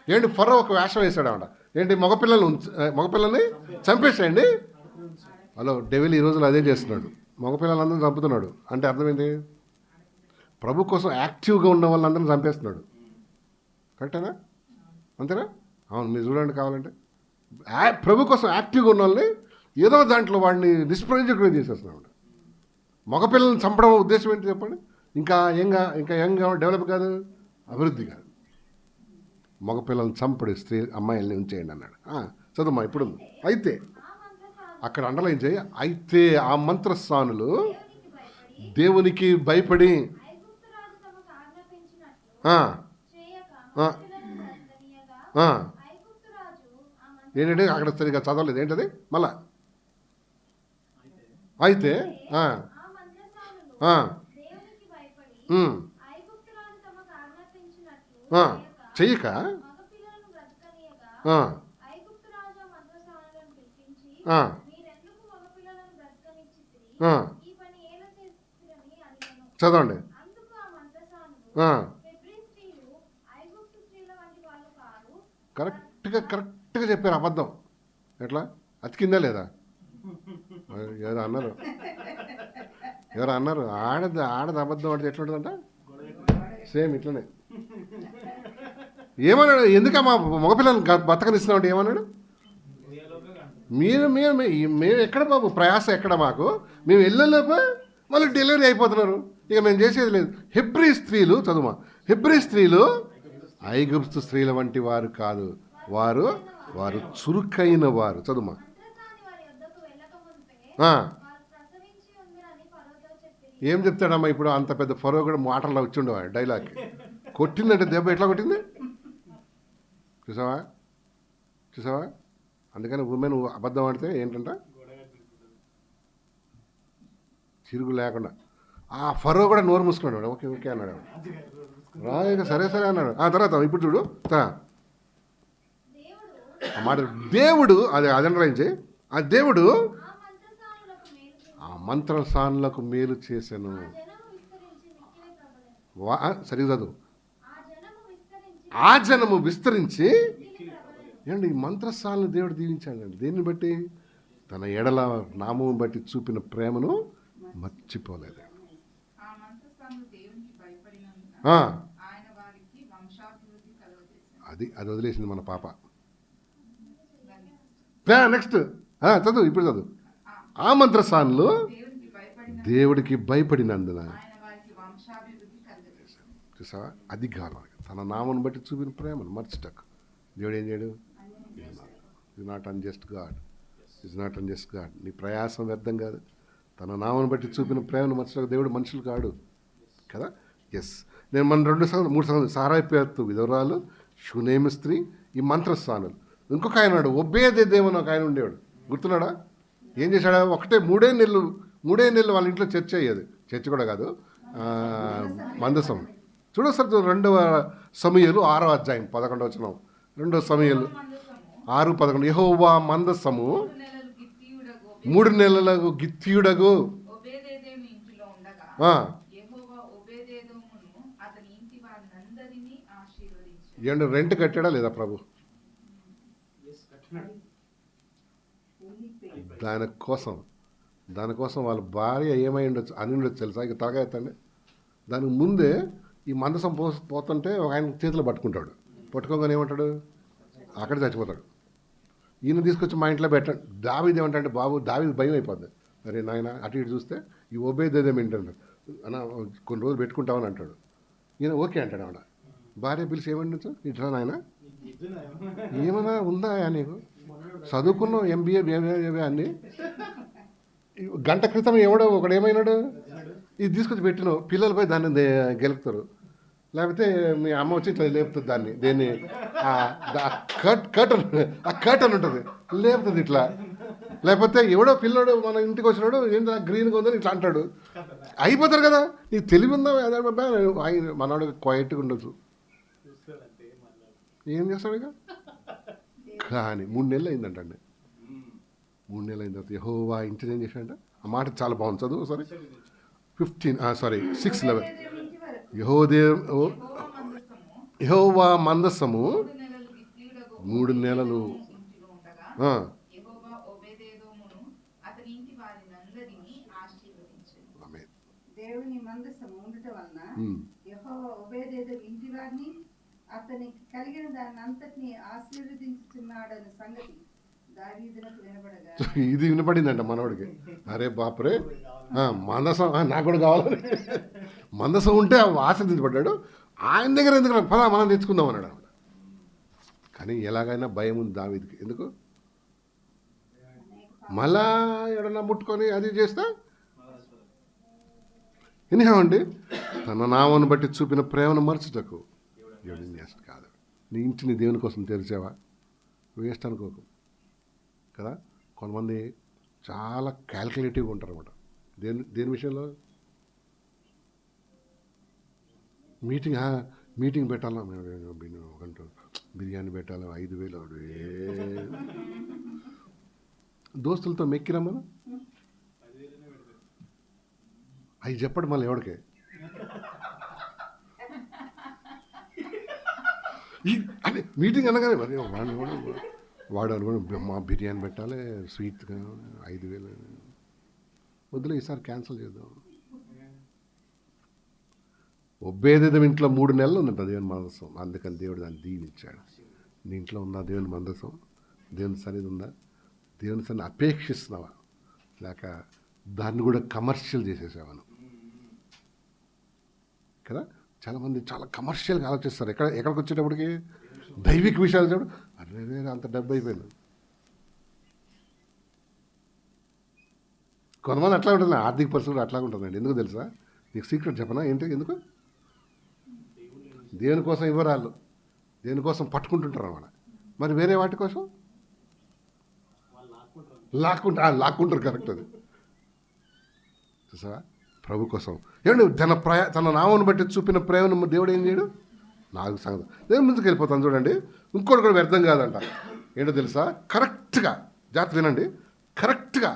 ఏంటి ఫరో ఒక వేషం వేశాడు ఆవిడ, ఏంటి మగపిల్లల్ని చంపేసేయండి. హలో, డెవిల్ ఈ రోజులు అదే చేస్తున్నాడు, మగపిల్లలందరినీ చంపుతున్నాడు. అంటే అర్థమైంది, ప్రభు కోసం యాక్టివ్గా ఉన్న వాళ్ళందరినీ చంపేస్తున్నాడు. కరెక్టేనా? అంతేనా? అవును, మీరు చూడండి కావాలంటే ప్రభు కోసం యాక్టివ్గా ఉన్న వాళ్ళని ఏదో దాంట్లో వాడిని నిష్ప్రయోజకుడిగా చేసేస్తున్నాడు. మగపిల్లల్ని చంపడం ఉద్దేశం ఏంటి చెప్పండి? ఇంకా యంగా డెవలప్ కాదు, అభివృద్ధి కాదు. మగపిల్లల్ని చంపడి అమ్మాయిల్ని ఉంచేయండి అన్నాడు. చదువుమా ఇప్పుడు. అయితే అక్కడ అండర్లైన్ చేయి. అయితే ఆ మంత్రస్థానులు దేవునికి భయపడి ఏంటంటే అక్కడ సరిగా చదవలేదు, ఏంటది మళ్ళా. అయితే చెయ్యక చదవండి. కరెక్ట్గా చెప్పారు. అబద్ధం ఎట్లా అతికిందా లేదా? ఎవరు అన్నారు ఆడది అబద్ధం అంటే ఎట్లా ఉంటుందంట? సేమ్ ఇట్లనే. ఏమన్నాడు? ఎందుకమ్మా మగపిల్లల్ని బతకనిస్తున్నాడు? ఏమన్నాడు? మేము ఎక్కడ బాబు ప్రయాస ఎక్కడ మాకు, మేము వెళ్ళలేప వాళ్ళు డెలివరీ అయిపోతున్నారు, ఇక మేము చేసేది లేదు. హెబ్రీ స్త్రీలు చదువుమా, హెబ్రీ స్త్రీలు ఐగుప్తు స్త్రీల వంటి వారు కాదు, వారు చురుకైన వారు. చదువుమా. ఏం చెప్తాడమ్మా ఇప్పుడు? అంత పెద్ద ఫరో కూడా మాటల్లో వచ్చి ఉండేవాడు డైలాగ్. కొట్టిందంటే దెబ్బ ఎట్లా కొట్టింది చూసావా? అందుకని ఉమెన్ అబద్ధం ఆడితే ఏంటంట, చిరుగు లేకుండా. ఆ ఫరో కూడా నోరు మూసుకున్నాడు. ఓకే అన్నాడు. రాక సరే అన్నాడు. తర్వాత ఇప్పుడు చూడు ఆ మాట. దేవుడు అది అండర్లైన్ చేయి. ఆ దేవుడు ఆ మంత్రసానులకు మేలు చేశాను. సరిగా చదువు. ఆ జనము విస్తరించి ఏమండి ఈ మంత్రసాలను దేవుడు దీవించాడండి. దేన్ని బట్టి? తన ఎడల నామం బట్టి చూపిన ప్రేమను మర్చిపోలేదు. అది వదిలేసింది మన పాప. నెక్స్ట్ చదువు, ఇప్పుడు చదువు. ఆ మంత్రసానులు దేవుడికి భయపడినందున చూసావా? అది కావాలి, తన నామం బట్టి చూపిన ప్రేమను మర్చిటకు. దేవుడు ఏం చేయడు? Is not unjust God. నీ ప్రయాసం వ్యర్థం కాదు. తన నామం బట్టి చూపిన ప్రేమను మర్చిటకు దేవుడు మనుషులు కాడు కదా. ఎస్, నేను మన 3 సంగతులు సారాయిపోతూ విధవరాలు, షునేమి స్త్రీ, ఈ మంత్రస్థానులు. ఇంకొక ఆయన ఉన్నాడు, ఒబేదెదేమని ఒక ఆయన ఉండేవాడు, గుర్తున్నాడా? ఏం చేశాడా? మూడే నెలలు వాళ్ళ ఇంట్లో చర్చ అయ్యేది. చర్చ కూడా కాదు, మందసం. చూడొస్తారు 2వ సమూయేలు 6వ అధ్యాయం 11వ వచనం. 2వ సమూయేలు 6:11. యెహోవా మందసము 3 నెలలకు గిత్తీయుడగు ఏంటి రెంట్ కట్టాడా లేదా ప్రభు? దానికోసం వాళ్ళ భార్య ఏమై ఉండొచ్చు అని ఉండొచ్చు తెలుసా? ఇక తలగా ఎత్తండి. దానికి ముందే ఈ మందసం పోతుంటే ఒక ఆయన చేతిలో పట్టుకుంటాడు. పట్టుకోగానే ఏమంటాడు? అక్కడ చచ్చిపోతాడు. ఈయన తీసుకొచ్చి మా ఇంట్లో పెట్టండి. దావీదు ఏమంటాడంటే, బాబు దావీదు భయం అయిపోద్ది. అరే నాయన అటు ఇటు చూస్తే ఈ ఒబేదెదోము ఏంటంటాడు, అన్న కొన్ని రోజులు పెట్టుకుంటామని అంటాడు. ఈయన ఓకే అంటాడు. ఆవిడ భార్య పిలిచి ఏమండొచ్చు ఇట్లా నాయన ఏమైనా ఉందా నీకు చదువుకున్నావు ఎంబీఏ బీఏ అన్ని గంట క్రితం ఎవడో ఒకడు ఏమైనాడు ఇది తీసుకొచ్చి పెట్టినావు పిల్లలపై దాన్ని గెలుపుతారు, లేకపోతే మీ అమ్మ వచ్చి ఇట్లా లేపుతుంది దాన్ని దేన్ని కట్ అని ఉంటుంది లేపుతుంది ఇట్లా, లేకపోతే ఎవడో పిల్లడు మన ఇంటికి వచ్చినాడు ఏంటి గ్రీన్గా ఉందని ఇట్లా అంటాడు, అయిపోతారు కదా. నీకు తెలివి ఉందా మనవాడు క్వైట్గా ఉండొచ్చు, ఏం చేస్తాడు ఇక. కానీ 3 నెలలు అయిందంటండి, 3 నెలలు అయిన తర్వాత యెహోవా ఇంటిని ఏం చేశాడంట. ఆ మాట చాలా బాగుంది, చదువు సారీ 6:11 యెహోవా మందసము 3 నెలలు దేవుని మందసము ఉండటం వలన యెహోవా ఓబేదేదోము ఇంటి వారిని అతనికి కలిగిన దాన్ని అంతటిని ఆశీర్వదించుతున్నాడన్న సంగతి దావీదునకు వినబడగా ఇది వినపడిందంట మనవాడికి. అరే బాపురే మందసం నాకు కూడా కావాలని మందసం ఉంటే ఆశీర్వదించబడ్డాడు. ఆయన దగ్గర ఎందుకు పదా మనం తెచ్చుకుందాం అన్నాడు అనమాట. కానీ ఎలాగైనా భయం ఉంది దావీదుకి. ఎందుకు మళ్ళా ఎవడన్నా ముట్టుకొని అది చేస్తే ఎనిహా తన నామను బట్టి చూపిన ప్రేమను మరచుటకు ఎవడేం చేస్తాడు కాదు. నీ ఇంటిని దేవుని కోసం తెరిచావా వేస్ట్ అనుకోకు కదా. కొంతమంది చాలా క్యాల్కులేటివ్గా ఉంటారు అనమాట. దేని విషయంలో మీటింగ్ పెట్టాలా గంట బిర్యానీ పెట్టాలా 5,000 దోస్తులతో మెక్కిరా మనం అవి చెప్పడు మళ్ళీ ఎవడికే అంటే మీటింగ్ అనగానే మరి వాడు అనుకోండి మా బిర్యానీ పెట్టాలి స్వీట్ 5,000 వద్దులే ఈసారి క్యాన్సిల్ చేద్దాం. ఒబేదేదోము ఇంట్లో 3 నెలలు ఉందంట దేవుని మందసం. అందుకని దేవుడు దాన్ని దీవించాడు. నీ ఇంట్లో ఉందా దేవుని మందసం? దేవుని సన్నిధి ఉందా? దేవుని సన్నిధి అపేక్షిస్తున్నావా లేక దాన్ని కూడా కమర్షియల్ చేసేసావాను కదా. చాలామంది చాలా కమర్షియల్గా ఆలోచిస్తారు. ఎక్కడికి వచ్చేటప్పటికి దైవిక విషయాలు చూడు అరే అంత డబ్బు అయిపోయింది. కొంతమంది అట్లా ఉంటుంది, ఆర్థిక పరిస్థితులు అట్లా ఉంటుందండి. ఎందుకు తెలుసా? నీకు సీక్రెట్ చెప్పనా ఏంటి? ఎందుకు దేవుని కోసం ఇవ్వరాళ్ళు దేనికోసం పట్టుకుంటుంటారు అన్నమాట. మరి వేరే వాటి కోసం లాక్కుంటారు. కరెక్ట్ అది చూసావా? ప్రభు కోసం ఏమండి తన నామను బట్టి చూపిన ప్రేమను దేవుడు ఏం చేయడు? నాకు సంగతి దేవుని ముందుకు వెళ్ళిపోతాను చూడండి. ఇంకోటి కూడా వ్యర్థం కాదంట. ఏంటో తెలుసా? కరెక్ట్గా జాగ్రత్త వినండి. కరెక్ట్గా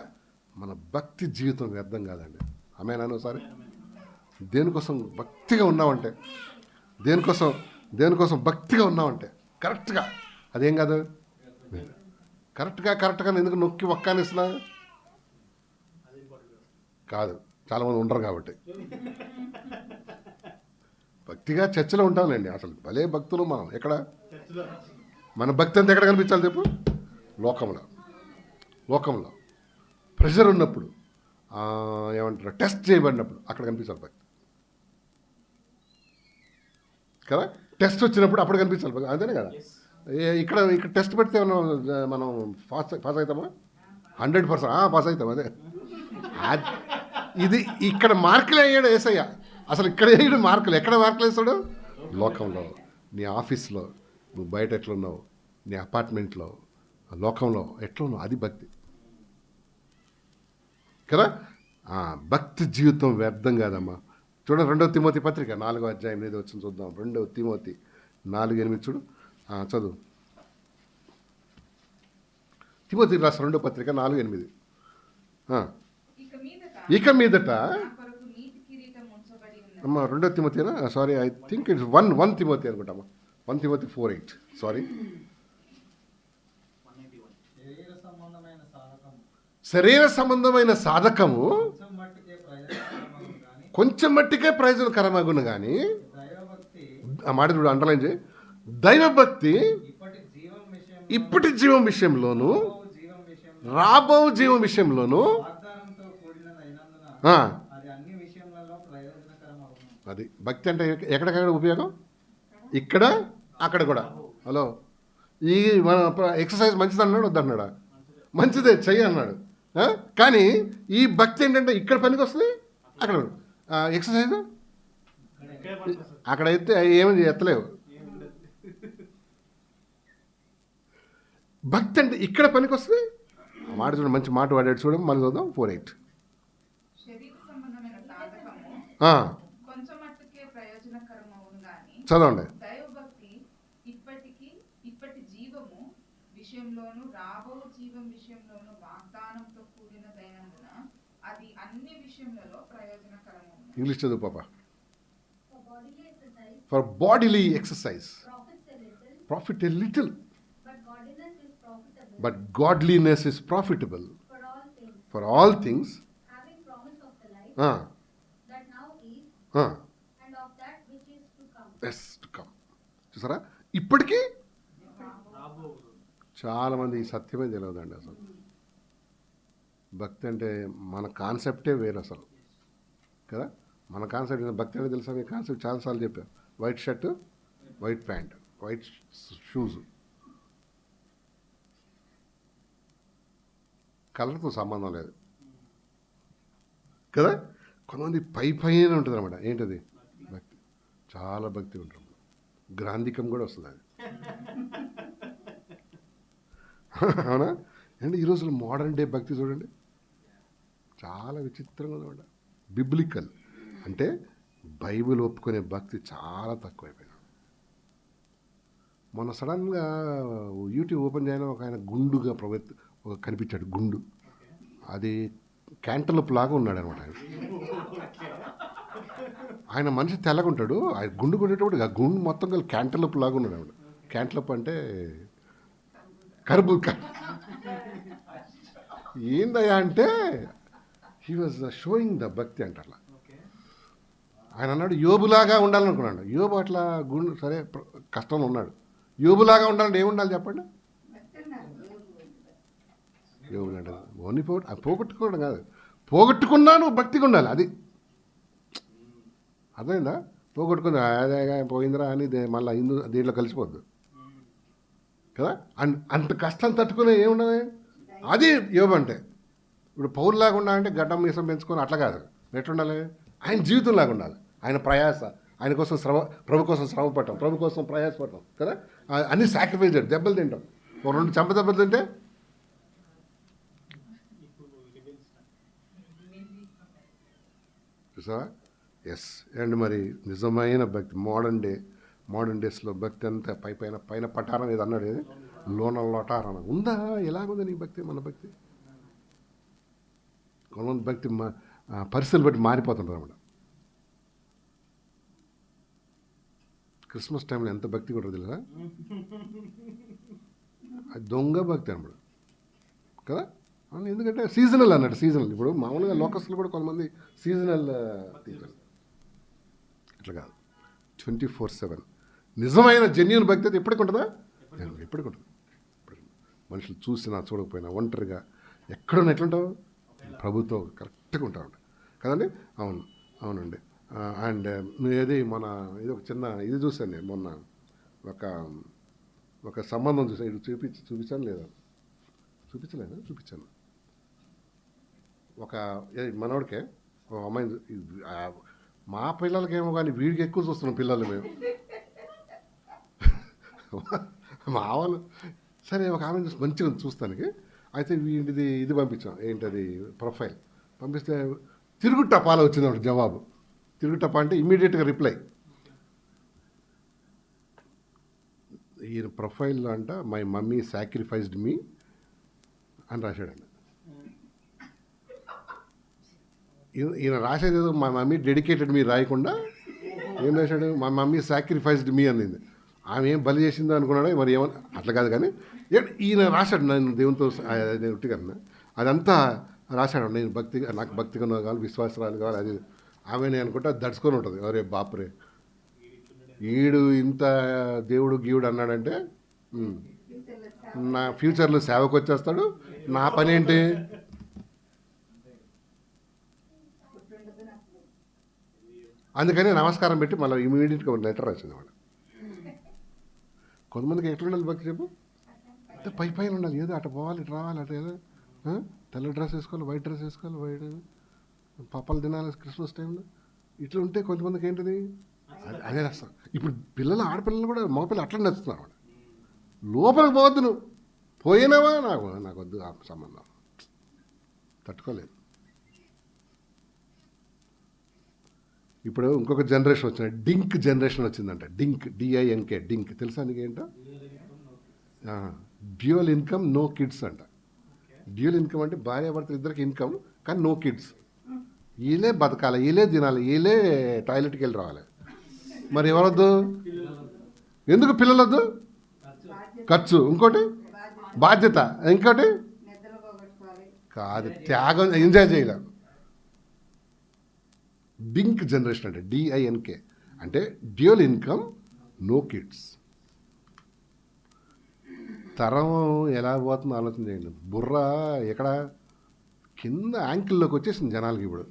మన భక్తి జీవితం వ్యర్థం కాదండి. ఆమేనా? సరే దేనికోసం భక్తిగా ఉన్నామంటే దేనికోసం భక్తిగా ఉన్నామంటే కరెక్ట్గా అదేం కాదు. కరెక్ట్గా ఎందుకు నొక్కి ఒక్కానిస్తున్నా కాదు, చాలామంది ఉండరు కాబట్టి. భక్తిగా చర్చలో ఉంటాంలేండి. అసలు భలే భక్తులు మనం. ఎక్కడ మన భక్తి అంతా ఎక్కడ కనిపించాలి చెప్పు? లోకంలో ప్రెషర్ ఉన్నప్పుడు ఏమంటారు టెస్ట్ చేయబడినప్పుడు అక్కడ కనిపించాలి భక్తి కదా. టెస్ట్ వచ్చినప్పుడు అప్పుడు కనిపించాలి భక్తి. అంతేనే కదా. ఇక్కడ టెస్ట్ పెడితే మనం పాస్ అవుతామా? 100% పాస్ అవుతాం. అదే ఇది ఇక్కడ మార్కులు వేయడు ఏసయ్య. అసలు ఇక్కడ వేయడు మార్కులు. ఎక్కడ మార్కులు వేస్తాడు? లోకంలో, నీ ఆఫీస్లో, నువ్వు బయట ఎట్లున్నావు, నీ అపార్ట్మెంట్లో, లోకంలో ఎట్లున్నావు, అది భక్తి కదా. భక్తి జీవితం వ్యర్థం కాదమ్మా. చూడండి 2వ తిమోతి పత్రిక 4వ అధ్యాయం ఏదో వచ్చింది చూద్దాం. 2వ తిమోతి 4:8 చూడు, చదువు. తిమోతి రాసిన 2వ పత్రిక 4:8. ఇక మీదట అమ్మా 2వ తిమోతినా? సారీ, ఐ థింక్ ఇట్స్ 1 తిమోతి అనుకుంటామా. 1 తిమోతి 4:8 సారీ. శరీర సంబంధమైన సాధకము కొంచెం మట్టికే ప్రయోజనకరమగును కానీ ఆ మాట చూడు, అండర్లైన్ చేయి. దైవభక్తి ఇప్పటి జీవం విషయంలోను రాబో జీవం విషయంలోను అది భక్తి అంటే ఎక్కడికక్కడ ఉపయోగం ఇక్కడ అక్కడ కూడా. హలో, ఈ మన ఎక్సర్సైజ్ మంచిది అన్నాడు వద్దన్నాడా? మంచిదే చెయ్యి అన్నాడు. కానీ ఈ భక్తి ఏంటంటే ఇక్కడ పనికి వస్తుంది, అక్కడ ఎక్సర్సైజ్ అక్కడైతే ఏమని ఎత్తలేవు. భక్తి అంటే ఇక్కడ పనికి వస్తుంది. మాట చూడండి, మంచి మాట వాడాడు చూడండి. మళ్ళీ చూద్దాం 4:8. శరీర సంబంధమైన సాధకము కొంచెం మట్టుకే ప్రయోజనకరమవును గాని చదవండి. దైవభక్తి ఇప్పటి జీవము విషయంలోను రాబో జీవం విషయంలోను వాగ్దానంతో కూడిన దైనందున అది అన్ని విషయములలో ప్రయోజనకరము. ఇంగ్లీష్ చదువు పాప. For bodily exercise, for bodily exercise profits a little, profit a little, but godliness is profitable. But godliness is profitable For all things, for all things. having promise of the life that now is, and of that which is to come. Best come. చూసారా, ఇప్పటికీ చాలామంది ఈ సత్యమే తెలియదండి అసలు. భక్తి అంటే మన కాన్సెప్టే వేరు అసలు కదా. మన కాన్సెప్ట్ భక్తి అంటే తెలుసా? మీ కాన్సెప్ట్ చాలాసార్లు చెప్పాను. White shirt, white pant, white shoes, కలర్తో సంబంధం లేదు కదా. కొంతమంది పైన ఉంటుంది అనమాట. ఏంటది? భక్తి. చాలా భక్తి ఉంటుంది. గ్రాంధికం కూడా వస్తుంది అది. అవునా? అండ్ ఈ రోజుల్లో మోడర్న్ డే భక్తి చూడండి, చాలా విచిత్రంగా ఉందన్నమాట. బిబ్లికల్ అంటే బైబిల్ ఒప్పుకునే భక్తి చాలా తక్కువైపోయింది. మొన్న సడన్గా యూట్యూబ్ ఓపెన్ చేయడం ఒక ఆయన గుండుగా ఒక కనిపించాడు. గుండు, అది క్యాంటలప్ లాగా ఉన్నాడు అనమాట. ఆయన మనిషి తెల్లగుంటాడు, ఆయన గుండు కొట్టేటప్పుడు ఆ గుండు మొత్తం కలిసి క్యాంటలప్ లాగా ఉన్నాడు అనమాట. క్యాంటలప్ అంటే కరుబు. ఏందయ్యా అంటే హీ వాజ్ షోయింగ్ ద భక్తి అంట. అట్లా ఆయన అన్నాడు యోబులాగా ఉండాలనుకున్నాడు. యోబు అట్లా గుండు సరే కష్టంలో ఉన్నాడు. యోబులాగా ఉండాలంటే ఏముండాలి చెప్పండి? యోబు అంటే ఓన్లీ పోగొట్టుకోవడం కాదు, పోగొట్టుకున్నా నువ్వు భక్తిగా ఉండాలి. అది అర్థమైందా? పోగొట్టుకుంది అదే పోయిందిరా అని మళ్ళీ దీంట్లో కలిసిపోద్దు కదా. అంత కష్టం తట్టుకునే ఏముండదు. అది యోబు అంటే. ఇప్పుడు పౌరులాగా ఉండాలంటే గడ్డం మీసం పెంచుకొని అట్లా కాదు. ఎట్లుండాలి? ఆయన జీవితంలాగా ఉండాలి. ఆయన ప్రయాస, ఆయన కోసం ప్రభు కోసం శ్రమ పడటం, ప్రభు కోసం ప్రయాసపడటం కదా. అన్ని సాక్రిఫైస్ చేయడం. దెబ్బలు తింటాం, ఒక 2 చెంప దెబ్బలు తింటే చూసావా. ఎస్. అండ్ మరి నిజమైన భక్తి మోడర్న్ డేస్లో భక్తి అంతా పైన పటారం ఏది అన్నాడు, ఏది లోన లోటారన ఉందా? ఎలాగుంది నీ భక్తి? మన భక్తి కొంతమంది భక్తి పరిస్థితులు బట్టి మారిపోతుంటారు అన్నమాట. క్రిస్మస్ టైంలో ఎంత భక్తి కూడా తెలుసా? అది దొంగ భక్తి అన్నమాట కదా. ఎందుకంటే సీజనల్ అన్నట్టు. సీజనల్ ఇప్పుడు మామూలుగా లోకస్లో కూడా కొంతమంది సీజనల్ ఇట్లా కాదు, 24/7 నిజమైన జెన్యూన్ భక్తి అయితే ఎప్పటికి ఉంటుందా? ఎప్పటికి ఉంటుంది. మనుషులు చూసినా చూడకపోయినా ఒంటరిగా ఎక్కడున్నా ఎట్లుంటావు? ప్రభుతో కరెక్ట్గా ఉంటావు కదండి. అవునండి. అండ్ ఏది మన ఇది ఒక చిన్న ఇది చూశాను నేను మొన్న. ఒక సంబంధం చూసాను. ఇది చూపించాను లేదా? చూపించాను. ఒక మనోడికే ఒక అమ్మాయి. మా పిల్లలకేమో కానీ వీడికి ఎక్కువ చూస్తున్నాం పిల్లలు మేము. మా వాళ్ళు సరే ఒక ఆమె మంచిగా చూస్తానికి అయితే వీటిది ఇది పంపించాం. ఏంటది? ప్రొఫైల్ పంపిస్తే తిరుగుటపాల వచ్చింది ఒకటి జవాబు. తిరుగుటపా అంటే ఇమ్మీడియట్గా రిప్లై. ఈయన ప్రొఫైల్లో అంట మై మమ్మీ సాక్రిఫైస్డ్ మీ అని రాశాడండి. ఈయన రాసేది ఏదో మా మమ్మీ డెడికేటెడ్ మీ రాయకుండా ఏం రాశాడు? మా మమ్మీ సాక్రిఫైస్డ్ మీ అనింది. ఆమె ఏం బలి చేసిందో అనుకున్నాడో మరి ఏమన్నా అట్లా కాదు. కానీ ఈయన రాశాడు నేను దేవునితో నేను ఉట్టిగా అదంతా రాశాడు. నేను నాకు భక్తిగా కావాలి, విశ్వాసరాలు కావాలి. అది ఆమె నేను అనుకుంటా దడుచుకొని ఉంటుంది. అరే బాపురే, ఈడు ఇంత దేవుడు గీవుడు అన్నాడంటే నా ఫ్యూచర్లో సేవకు వచ్చేస్తాడు. నా పని ఏంటి? అందుకని నమస్కారం పెట్టి మళ్ళీ ఇమీడియట్గా ఒక లెటర్ రాసింది వాడు. కొంతమందికి ఎట్లా ఉండాలి భక్తి చెప్పు, అంటే పై పైన ఉండాలి, ఏదో అటు పోవాలి ఇటు రావాలి, అటు ఏదో తెల్ల డ్రెస్ వేసుకోవాలి, వైట్ డ్రెస్ వేసుకోవాలి, వైట్ పప్పలు తినాలి క్రిస్మస్ టైంలో. ఇట్లా ఉంటే కొంతమందికి ఏంటిది అదే నష్టం. ఇప్పుడు పిల్లలు ఆడపిల్లలు కూడా మగపిల్లలు అట్లా నచ్చుతున్నారు. లోపలికి పోవద్దు, నువ్వు పోయినావా నాకు వద్దు ఆ సంబంధం, తట్టుకోలేదు. ఇప్పుడు ఇంకొక జనరేషన్ వచ్చిన డింక్ జనరేషన్ వచ్చిందంట. డింక్, డిఐఎన్కే, డింక్ తెలుసా నీకు ఏంటో? డ్యూయల్ ఇన్కమ్ నో కిడ్స్ అంట. డ్యూయల్ ఇన్కమ్ అంటే భార్యాభర్తలు ఇద్దరికి ఇన్కమ్ కానీ నో కిడ్స్. వీళ్ళే బతకాలి, వీళ్ళే తినాలి, వీళ్ళే టాయిలెట్కి వెళ్ళి రావాలి. మరి ఎవరొద్దు? ఎందుకు పిల్లలొద్దు? ఖర్చు, ఇంకోటి బాధ్యత, ఇంకోటి నిద్రలు పోగొట్టుకోవాలి. కాదు, త్యాగం, ఎంజాయ్ చేయలేం. డింక్ జనరేషన్ అంటే డిఐఎన్కే అంటే డ్యూయల్ ఇన్కమ్ నో కిడ్స్. తరం ఎలా పోతుందో ఆలోచన చేయండి. బుర్ర ఎక్కడ కింద యాంకిల్లోకి వచ్చేసింది జనాలకి ఇప్పుడు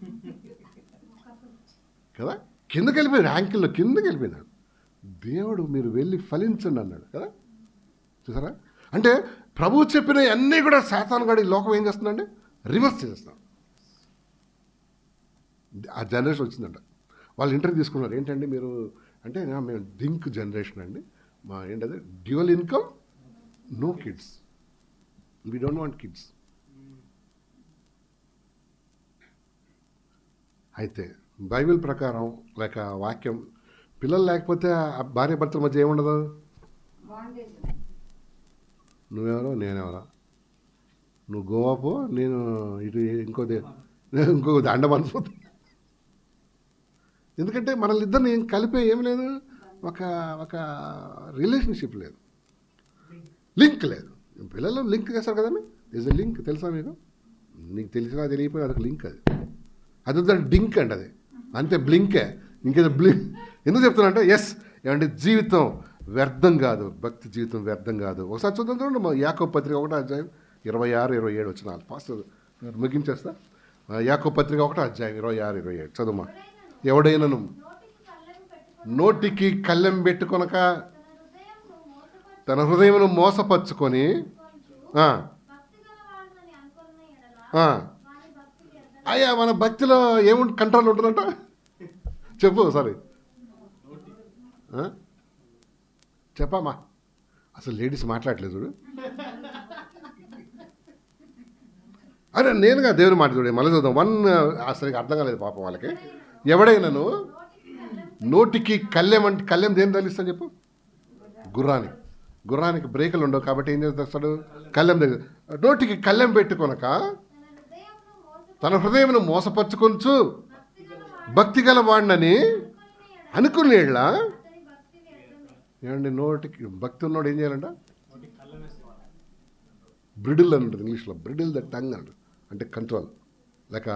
కదా. కిందకి వెళ్ళిపోయాడు, యాంకిల్లో కిందకి వెళ్ళిపోయినాడు. దేవుడు మీరు వెళ్ళి ఫలించండి అన్నాడు కదా. చూసారా? అంటే ప్రభువు చెప్పిన అన్నీ కూడా సాతాను గాడి లోకం ఏం చేస్తుందంటే రివర్స్ చేస్తున్నాడు. ఆ జనరేషన్ వచ్చిందంట. వాళ్ళు ఇంటర్వ్యూ తీసుకున్నారు, ఏంటండి మీరు అంటే మేము డింక్ జనరేషన్ అండి, మా ఏంటది dual income no kids, we don't want kids. అయితే బైబిల్ ప్రకారం లేక వాక్యం, పిల్లలు లేకపోతే భార్య భర్తల మధ్య ఏముండదు? బాండేజ్. నువ్వెవరో నేనెవరా, నువ్వు గోవా పో, నేను ఇటు ఇంకో అండమాన్ పోతా. ఎందుకంటే మనల్ని ఇద్దరిని కలిపే ఏం లేదు, ఒక ఒక రిలేషన్షిప్ లేదు, లింక్ లేదు. పిల్లలు లింక్ చేస్తారు కదండి, ఈజ్ ఎ లింక్. తెలుసా మీకు? నీకు తెలిసినా తెలియపోయినా అదొక లింక్. అది దాని డింక్ అండి, అది అంతే, బ్లింకే, ఇంకేదో బ్లింక్. ఎందుకు చెప్తున్నా అంటే ఏమంటే జీవితం వ్యర్థం కాదు, భక్తి జీవితం వ్యర్థం కాదు. ఒకసారి చూద్దాం చూడండి, యాకోబు పత్రిక 1వ అధ్యాయం 26, 27 వచ్చినాలు. ఫాస్ట్ ముగించేస్తా. యాకోబు పత్రిక 1వ అధ్యాయం 26, 27 చదువుమా. ఎవడైనాను నోటికి కళ్ళెం పెట్టుకొనక తన హృదయమును మోసపరుచుకొని అయ్యా మన భక్తిలో ఏముంటుంది, కంట్రోల్ ఉంటుందంట. చెప్పు సారీ, చెప్పమ్మా. అసలు లేడీస్ మాట్లాడలేదు చూడు. అరే నేనుగా దేవుని మాట చూడే, మళ్ళీ చూద్దాం. 1 అసలు అర్థం కాలేదు పాపం వాళ్ళకి. ఎవడైనాను నోటికి కళ్ళెం అంటే, కళ్ళెం దేని తగిలిస్తాను చెప్పు? గుర్రానికి బ్రేకులు ఉండవు కాబట్టి ఏం చేస్తాడు? కళ్ళెం దగ్గర. నోటికి కళ్ళెం పెట్టుకొనక తన హృదయమును మోసపరుచుకొనుచు భక్తి గల వాడినని అనుకునేళ్ళ. ఏమండి, నోటికి భక్తి ఉన్నోడు ఏం చేయాలంట? బ్రిడిల్ అని ఉంటుంది ఇంగ్లీష్లో, బ్రిడిల్ ద టంగ్ అంట, అంటే కంట్రోల్. లేక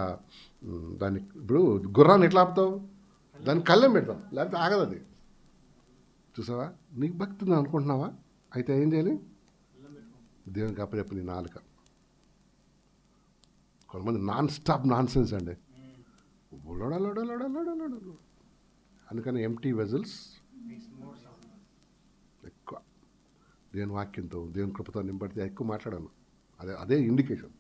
దాన్ని ఇప్పుడు గుర్రాన్ని ఎట్లా ఆపుతావు? దాన్ని కళ్ళెం పెడతాం, లేకపోతే ఆగదు అది. చూసావా? నీకు భక్తి ఉంది అనుకుంటున్నావా? అయితే ఏం చేయాలి? దేవునికి అప్పచెప్పు నీ నాలుక. కొంతమంది నాన్ స్టాప్ నాన్ సెన్స్ అండి, అందుకని ఎంటీ వెజల్స్ ఎక్కువ దేవుని వాక్యంతో దేవుని కృపతో నింపడితే ఎక్కువ మాట్లాడాను. అదే ఇండికేషన్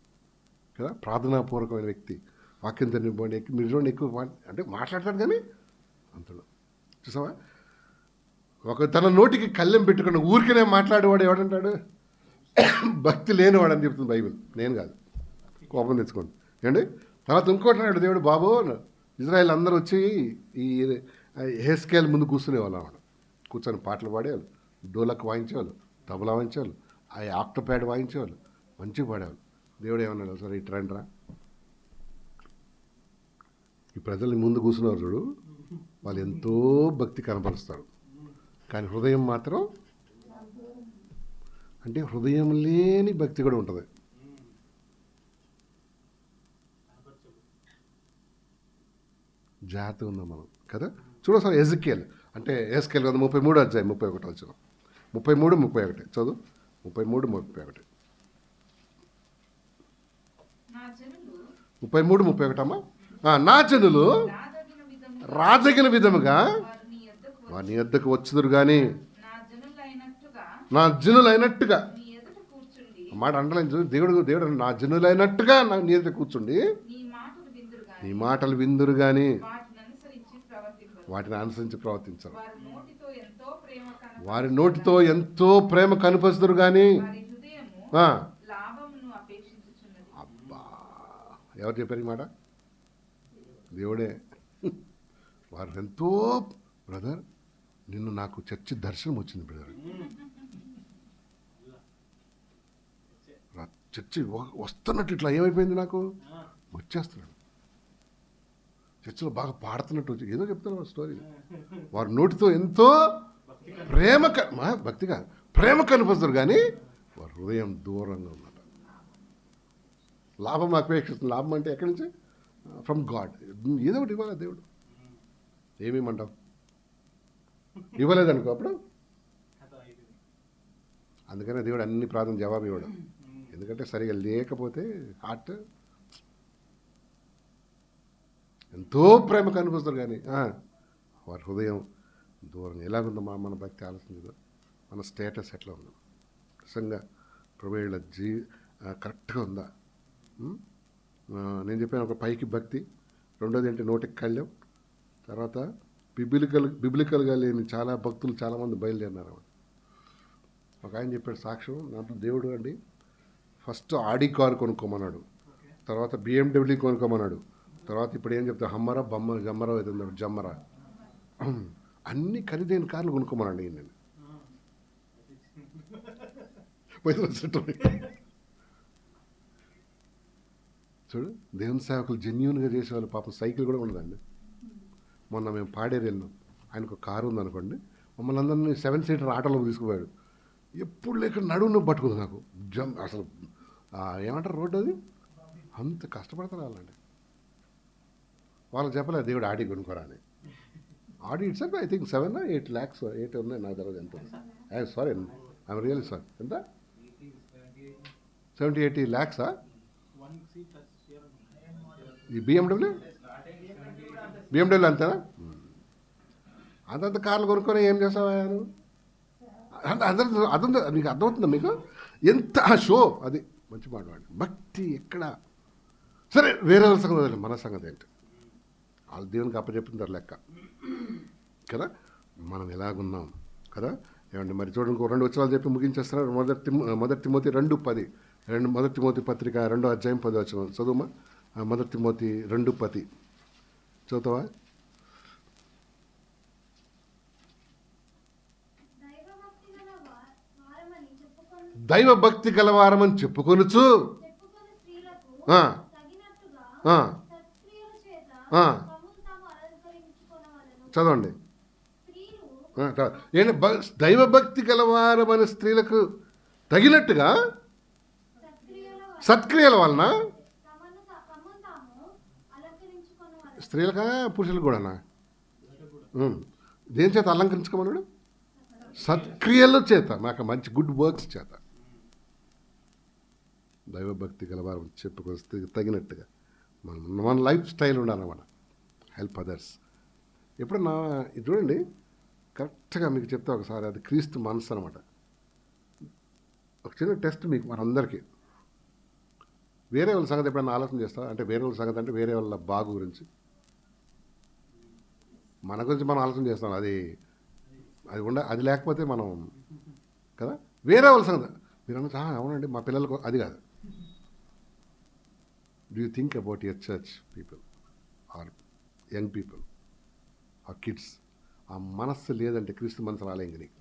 కదా. ప్రార్థనాపూర్వకమైన వ్యక్తి వాక్యంతో నింపండి, మీరు చూడండి ఎక్కువ అంటే మాట్లాడతాడు కానీ అంతలో. చూసావా? తన నోటికి కళ్ళెం పెట్టుకున్న ఊరికనే మాట్లాడేవాడు ఎవడంటాడు? భక్తి లేనివాడు అని చెప్తుంది బైబిల్, నేను కాదు. కోపం తెచ్చుకోండి ఏండి. తర్వాత ఇంకోటి అన్నాడు దేవుడు, బాబు ఇజ్రాయెల్ అందరూ వచ్చి ఈ హెస్కేల్ ముందు కూర్చునేవాళ్ళు అన్నమాట. కూర్చొని పాటలు పాడేవాళ్ళు, డోలకు వాయించేవాళ్ళు, తబలా వాయించేవాళ్ళు, ఆ ఆక్టోప్యాడ్ వాయించేవాళ్ళు, మంచిగా పాడేవాళ్ళు. దేవుడు ఏమన్నాడు? సరే ఇటు రండిరా, ఈ ప్రజల్ని ముందు కూర్చున్నారు చూడు, వాళ్ళు ఎంతో భక్తి కనపరుస్తారు కానీ హృదయం మాత్రం, అంటే హృదయం లేని భక్తి కూడా ఉంటుంది. జాగ్రత్త ఉన్నాం మనం కదా. చూడ సార్ ఎజ్కేల్ అంటే ఎస్కేల్ కదా, 33వ అధ్యాయం 31 వచ్చిన 33, 31 చదువు. 33, 31 33, 31 అమ్మా. నా జనులు రాజగిన విధముగా వారి యొద్దకు వచ్చుదురు కానీ నా జనులైనట్టుగా నీ ఎదుట కూర్చుండి ఆ మాట అంటలేదు చూడు, దేవుడు నా జనులైనట్టుగా నా నీ ఎదుట కూర్చుండి నీ మాటలు విందురు నీ గాని మాటలు విందురు కానీ వాటిని అనుసరించి ప్రవర్తింపరు. వాటిని అనుసరించి ప్రవర్తించరు. వారి నోటితో ఎంతో ప్రేమ కనపరచుదురు వారి నోటితో ఎంతో ప్రేమ కనిపిస్తురు కానీ వారి హృదయము ఆ, లాభమును అపేక్షించుచున్నది. అబ్బా, ఎవరు చెప్పారు ఈ మాట? దేవుడే. వారు ఎంతో, బ్రదర్ నిన్ను నాకు చర్చి దర్శనం వచ్చింది బ్రదర్. చర్చి వస్తున్నట్టు ఇట్లా ఏమైపోయింది, నాకు వచ్చేస్తున్నాడు. చర్చిలో బాగా పాడుతున్నట్టు వచ్చి ఏదో చెప్తాను స్టోరీ. వారి నోటితో ఎంతో ప్రేమ భక్తి కాదు, ప్రేమ కనిపిస్తారు కానీ వారి హృదయం దూరంగా ఉన్నట. లాభం అపేక్షిస్తుంది. లాభం అంటే ఎక్కడి నుంచి? From God. ఏదో ఒకటి ఇవ్వాలి దేవుడు. ఏమేమంటావు? ఇవ్వలేదనుకో అప్పుడు. అందుకనే దేవుడు అన్ని ప్రార్థన జవాబు ఇవ్వడు. ఎందుకంటే సరిగా లేకపోతే హార్ట్ ఎంతో ప్రేమ కనిపిస్తారు కానీ వారి హృదయం దూరం. ఎలాగుందో మన భక్తి ఆలోచించదు. మన స్టేటస్ ఎట్లా ఉందో నిజంగా ప్రభువుల కరెక్ట్గా ఉందా? నేను చెప్పాను, ఒక పైకి భక్తి, రెండోది ఏంటి నోటికి కళ్ళెం, తర్వాత బిబ్లికల్గా లేని చాలా భక్తులు చాలామంది బయలుదేరినారు. ఒక ఆయన చెప్పాడు సాక్ష్యం, దాంట్లో దేవుడు అండి ఫస్ట్ ఆడి కారు కొనుక్కోమన్నాడు, తర్వాత BMW కొనుక్కోమన్నాడు, తర్వాత ఇప్పుడు ఏం చెప్తా హమ్మరా జమ్మరా అవుతుంది జమ్మరా, అన్ని ఖరీదైన కార్లు కొనుక్కోమన్నాడు. నేను చూడు, దేవుని సేవకులు జెన్యూన్గా చేసేవాళ్ళు పాపం సైకిల్ కూడా ఉండదండి. మొన్న మేము పాడేరు వెళ్ళినాం, ఆయనకు కారు ఉందనుకోండి, మమ్మల్ని అందరినీ 7 సీటర్ ఆటోలో తీసుకుపోయాడు. ఎప్పుడు లేక నడువు పట్టుకుంది నాకు. అసలు ఏమంటారు రోడ్డు అది, అంత కష్టపడతారు వాళ్ళండి. వాళ్ళకి చెప్పలేదు దేవుడు ఆడి కొనుక్కోరా అని. Audi it's I think 7 or 8 lakhs 8 ఉన్నాయి, నాకు తెలియదు ఎంత. Sorry, I'm really sorry. ఎంత? 70-80 lakhs ఈ BMW అంతేనా? అంతంత కార్లు కొనుక్కొని ఏం చేస్తావా నువ్వు? అదంతా నీకు అర్థమవుతుందా మీకు? ఎంత షో అది. మంచి మాట వాడి భక్తి ఎక్కడ సరే, వేరే వాళ్ళ సంగతి వదిలేదు, మన సంగతి ఏంటి? వాళ్ళు దేవునికి అప్పచెప్పిందారు లెక్క కదా, మనం ఎలాగున్నాం కదా. ఏమండి మరి చూడండి, ఇంకో 2 వచనాలు చెప్పి ముగించేస్తున్నారు. మొదటి తిమోతి 2:10, మొదటి తిమోతి పత్రిక 2వ అధ్యాయం 10వ వచనం చదువుమా. మొదటి తిమోతి 2:10 చదువుతావా? దైవ భక్తి గలవారమని చెప్పుకొనుచు చదవండి. ఏంటి? దైవభక్తి గలవారమైన స్త్రీలకు తగినట్టుగా సత్క్రియల వలన, స్త్రీలకా పురుషులకు కూడానా? దేని చేత అలంకరించుకోమన్నాడు? సత్క్రియల చేత, మాకు మంచి గుడ్ వర్క్స్ చేత. దైవభక్తి గలవారం చెప్పుకొస్తే తగినట్టుగా మన లైఫ్ స్టైల్ ఉండాలన్నమాట. Help others. ఎప్పుడన్నా ఇది చూడండి, కరెక్ట్గా మీకు చెప్తా ఒకసారి, అది క్రీస్తు మనసు అనమాట. ఒక చిన్న టెస్ట్ మీకు మనందరికీ. వేరే వాళ్ళ సంగతి ఎప్పుడైనా ఆలోచన చేస్తారా? అంటే వేరే వాళ్ళ సంగతి అంటే వేరే వాళ్ళ బాగు గురించి. మన గురించి మనం ఆలోచన చేస్తాం, అది అది లేకపోతే మనం కదా. వేరే వాళ్ళ సంగతి మీరు అన్న అవునండి మా పిల్లలకు, అది కాదు. Do you think about your church people or young people or kids? ఆ మనస్సు లేదంటే క్రీస్తు మనసు రాలే ఇంక నీకు.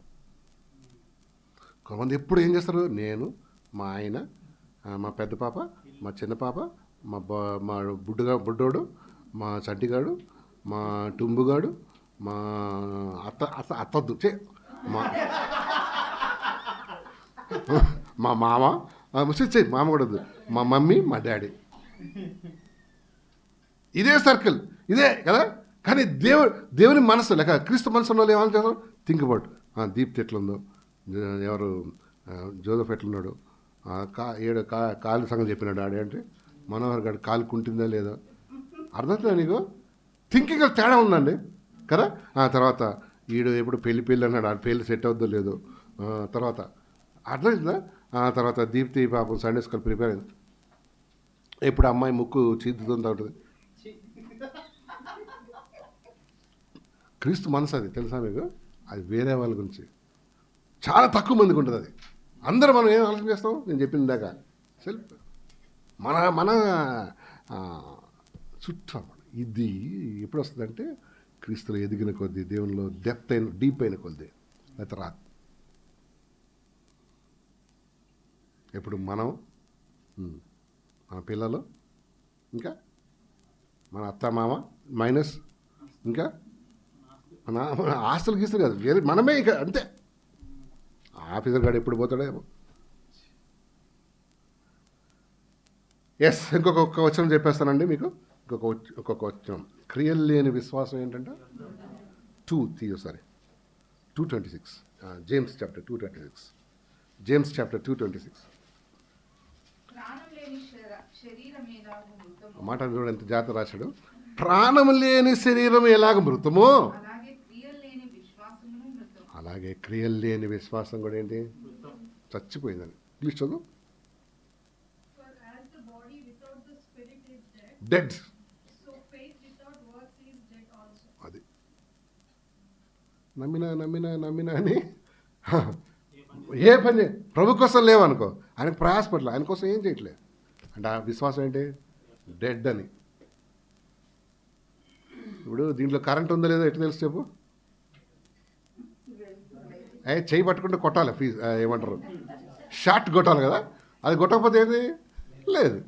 కొంతమంది ఎప్పుడు ఏం చేస్తారు, నేను, మా ఆయన, మా పెద్ద పాప, మా చిన్న పాప, మా బుడ్డోడు, మా చంటిగాడు, మా టుంబుగాడు, మా అత్తద్దు మా మామ, మామ కూడా వద్దు, మా మమ్మీ, మా డాడీ. ఇదే సర్కిల్, ఇదే కదా. కానీ దేవుని మనసు లేక క్రీస్తు మనసు ఉన్న వాళ్ళు ఏమని చేస్తారు? థింక్ అబౌట్ దీప్తి ఎట్లుందో, ఎవరు జోసెఫ్ ఎట్లున్నాడు, కాలు సంగతి చెప్పినాడు ఆడే, అంటే మనోహర్ గారు కాలు కుంటుందా లేదా, అర్థమవుతుందా నీకు? థింకింగ్ తేడా ఉందండి కదా. తర్వాత ఈడు ఎప్పుడు పెళ్ళి అన్నాడు, ఆ పెళ్ళి సెట్ అవుద్దో లేదో, తర్వాత అర్థమైందా? తర్వాత దీప్తి పాపం సండే స్కూల్ ప్రిపేర్ అయింది. ఎప్పుడు అమ్మాయి ముక్కు చీద్దుతుందా ఉంటుంది. క్రీస్తు మనసు అది తెలుసా మీకు? అది వేరే వాళ్ళ గురించి చాలా తక్కువ మందికి ఉంటుంది అది. అందరూ మనం ఏం ఆలోచన చేస్తాం? నేను చెప్పిన దాకా సెల్ఫ్ మన మన చుట్టూ ఇది ఎప్పుడు వస్తుందంటే క్రీస్తులో ఎదిగిన కొద్దీ, దేవునిలో డెప్త్ అయిన డీప్ అయిన కొద్దీ. లేకపోతే రాదు. ఇప్పుడు మనం, మన పిల్లలు, ఇంకా మన అత్త మామ మైనస్, ఇంకా మన ఆస్తులు గీస్తులు కాదు, వేరే మనమే ఇక అంతే. ఆఫీసర్ గారు ఎప్పుడు పోతాడేమో. ఎస్, ఇంకొక వచనం చెప్పేస్తానండి మీకు. ఇంకొక వచనం, క్రియలు లేని విశ్వాసం ఏంటంటే 2:26 జేమ్స్ చాప్టర్ 2:26. James chapter 2:26. ప్రాణం లేని శరీరం ఎలాగో మృతమో, మాట చూడండి ఎంత జాగ్రత్త రాశాడు. ప్రాణం లేని శరీరం ఎలాగ మృతమో అలాగే క్రియలు లేని విశ్వాసమును మృతం. అలాగే క్రియలు లేని విశ్వాసం కూడా ఏంటి? చచ్చిపోయిందని. ఇంగ్లీష్ చదువు. For as the body without the spirit is dead, dead. so faith without works is dead also. అది నమ్మినా అని ఏ పని ప్రభు కోసం లేవనుకో, ఆయనకు ప్రయాసపడలే, ఆయన కోసం ఏం చేయట్లేదు అంటే ఆ విశ్వాసం ఏంటి? డెడ్ అని. ఇప్పుడు దీంట్లో కరెంట్ ఉందో లేదో ఎట్లా తెలుసు చెప్పు? చేయి పట్టుకుంటే కొట్టాలి, ఏమంటారు, షార్ట్ కొట్టాలి కదా. అది కొట్టకపోతే ఏంది? లేదు.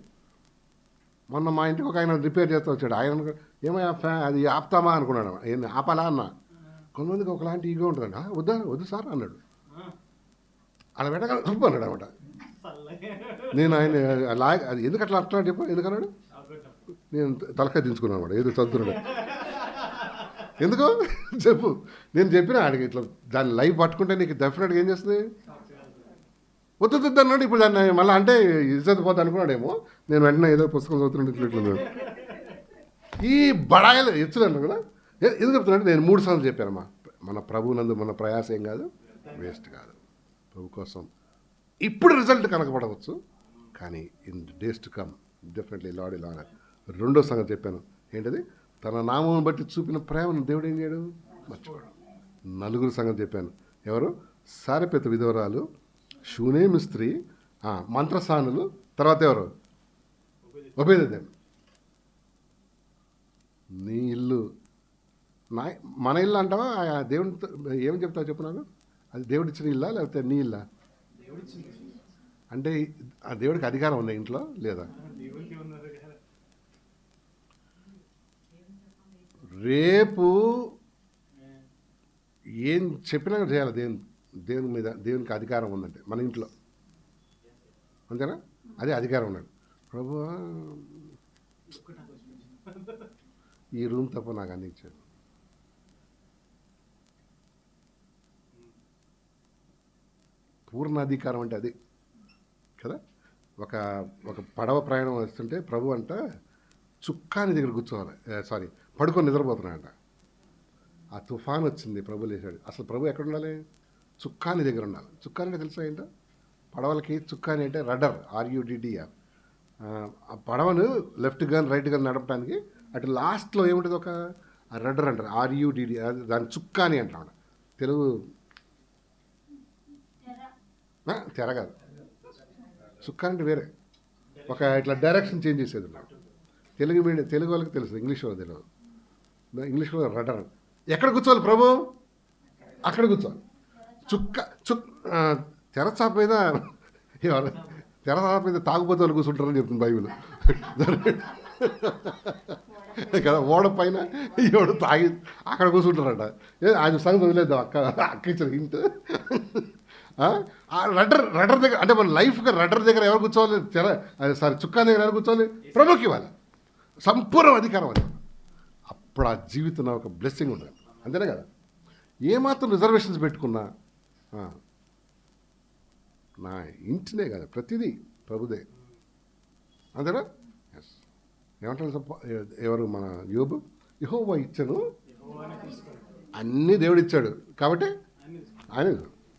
మొన్న మా ఇంటికి ఒక ఆయన రిపేర్ చేస్తూ వచ్చాడు. ఆయన ఏమయ్యా అది ఆపుతామా అనుకున్నాడు. ఏంది ఆపాలా అన్న. కొంతమందికి ఒకలాంటి ఈగో ఉంటుందండి. వద్దు సార్ అన్నాడు. అలా పెట్టగల అన్నాడు అనమాట. నేను ఆయన అది ఎందుకు అట్లా అంటున్నాడు చెప్పు, ఎందుకన్నాడు? నేను తలకాయ దించుకున్నాను అనమాట, ఏదో చదువుతున్నాడు. ఎందుకు చెప్పు. నేను చెప్పిన ఆడికి ఇట్లా దాన్ని లైవ్ పట్టుకుంటే నీకు డెఫినెట్గా ఏం చేస్తుంది? వద్దు అన్నాడు. ఇప్పుడు దాన్ని మళ్ళీ అంటే ఇజ్జత్ పోతే అనుకున్నాడేమో. నేను వెంటనే ఏదో పుస్తకం చదువుతున్నట్టు ఇట్లున్నాడు. ఈ బడాయిలు ఎచ్చున్నాను కదా. ఎందుకు చెప్తున్నాడు? నేను 3 సార్లు చెప్పానమ్మా, మన ప్రభు నందు మన ప్రయాసం ఏం కాదు, వేస్ట్ కాదు. ప్రభు కోసం ఇప్పుడు రిజల్ట్ కనకపడవచ్చు, కానీ in days to come definitely lord ఇలా. రెండో సంగతి చెప్పాను ఏంటది? తన నామం బట్టి చూపిన ప్రేమను దేవుడు ఏం చేయడు? మర్చిపోడు. 4 సంగతి చెప్పాను. ఎవరు? సారెపెత విధవరాలు, షూనేమి స్త్రీ, మంత్రసానులు, తర్వాత ఎవరు? ఒబేదెదోం. నీ ఇల్లు మన ఇల్లు అంటావా? దేవుడితో ఏమని చెప్తావు చెప్పు నాకు? అది దేవుడు ఇచ్చిన ఇల్లా లేకపోతే నీ ఇల్లా? అంటే ఆ దేవుడికి అధికారం ఉందా ఇంట్లో? లేదా? రేపు ఏం చెప్పినా చేయాలి. దేవుని మీద దేవునికి అధికారం ఉందంటే మన ఇంట్లో, అంతేనా? అదే అధికారం ఉన్నాడు. ప్రభువా ఈ రూమ్ తప్ప నాకు అందించాడు. పూర్ణ అధికారం అంటే అది కదా. ఒక పడవ ప్రయాణం వస్తుంటే ప్రభు అంట చుక్కాని దగ్గర కూర్చోవాలి, పడుకొని నిద్రపోతున్నాడంట. ఆ తుఫాన్ వచ్చింది, ప్రభు లేచాడు. అసలు ప్రభు ఎక్కడ ఉండాలి? చుక్కాని దగ్గర ఉండాలి. చుక్కాని అంటే తెలుసా ఏంటో? పడవలకి చుక్కాని అంటే రడర్, RUDDR. ఆ పడవను లెఫ్ట్ గాని రైట్ గాని నడపడానికి అటు లాస్ట్లో ఏముంటుంది? ఒక రడర్ అంటారు, RUDDR. దాని చుక్కాని అంటాడు. తెలుగు తెర కాదు, చుక్కాని అంటే వేరే. ఇట్లా డైరెక్షన్ చేంజ్ చేసేది ఉన్నాడు. తెలుగు వాళ్ళకి తెలుసు, ఇంగ్లీష్ వాళ్ళకి తెలియదు. ఇంగ్లీష్ వాళ్ళు రడర్. ఎక్కడ కూర్చోవాలి ప్రభు? అక్కడ కూర్చోవాలి. తెరచాప మీద తాగుపోతే వాళ్ళు కూర్చుంటారని చెప్తుంది బైబిల్ కదా. ఓడ పైన ఎవడు తాగి అక్కడ కూర్చుంటారట. ఆయన సంగతి వదిలేద్దాం. అక్క ఇచ్చిన హింట్. రడర్ దగ్గర అంటే మన లైఫ్గా రడర్ దగ్గర ఎవరు కూర్చోవాలి? చుక్కా దగ్గర ఎవరు కూర్చోవాలి? ప్రభుకి ఇవ్వాలి సంపూర్ణ అధికారం. అది అప్పుడు ఆ జీవితంలో ఒక బ్లెస్సింగ్ ఉండదు. అంతేనే కదా. ఏమాత్రం రిజర్వేషన్స్ పెట్టుకున్నా నా ఇంటినే కదా, ప్రతిదీ ప్రభుదే. అంతేనా? ఎస్. ఏమంటారు ఎవరు? మన యోబు, యెహోవా ఇచ్చాను, అన్నీ దేవుడు ఇచ్చాడు కాబట్టి ఆయన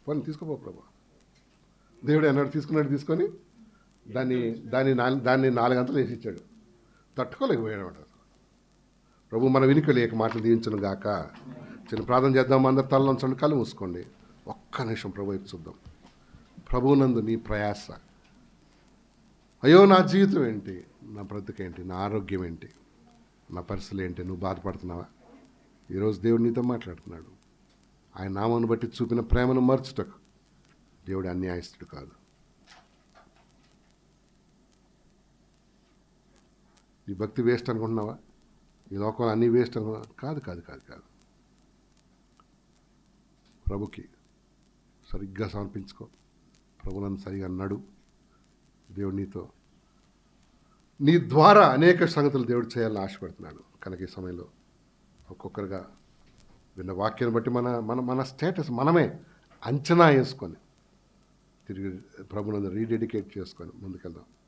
పోనీ తీసుకోపో ప్రభు. దేవుడు అన్నాడు తీసుకున్నాడు, తీసుకొని దాన్ని 4 గంటలు వేసి ఇచ్చాడు. తట్టుకోలేకపోయాడు అన్నమాట. ప్రభు మన వినికిలేక మాటలు దీవించను గాక. చిన్న ప్రార్థన చేద్దాం. అందరు తలలో ఉంచండి, కళ్ళు మూసుకోండి. ఒక్క నిమిషం ప్రభు వైపు చూద్దాం. ప్రభువునందు నీ ప్రయాస, అయ్యో నా జీవితం ఏంటి, నా బ్రతుకేంటి, నా ఆరోగ్యం ఏంటి, నా పరిస్థితులు ఏంటి, నువ్వు బాధపడుతున్నావా? ఈరోజు దేవుడు నీతో మాట్లాడుతున్నాడు. ఆయన నామాన్ని బట్టి చూపిన ప్రేమను మర్చుటకు దేవుడు అన్యాయస్తుడు కాదు. ఈ భక్తి వేస్ట్ అనుకుంటున్నావా? ఈ లోకంలో అన్నీ వేస్ట్ అనుకున్నా? కాదు కాదు కాదు కాదు. ప్రభుకి సరిగ్గా సమర్పించుకో. ప్రభునందు సరిగా నడు. దేవుడు నీ ద్వారా అనేక సంగతులు దేవుడు చేయాలని ఆశపడుతున్నాడు. కనుక ఈ సమయంలో ఒక్కొక్కరుగా విన్న వాక్యాన్ని బట్టి మన స్టేటస్ మనమే అంచనా వేసుకొని తిరిగి ప్రభునందు రీడెడికేట్ చేసుకొని ముందుకెళ్దాం.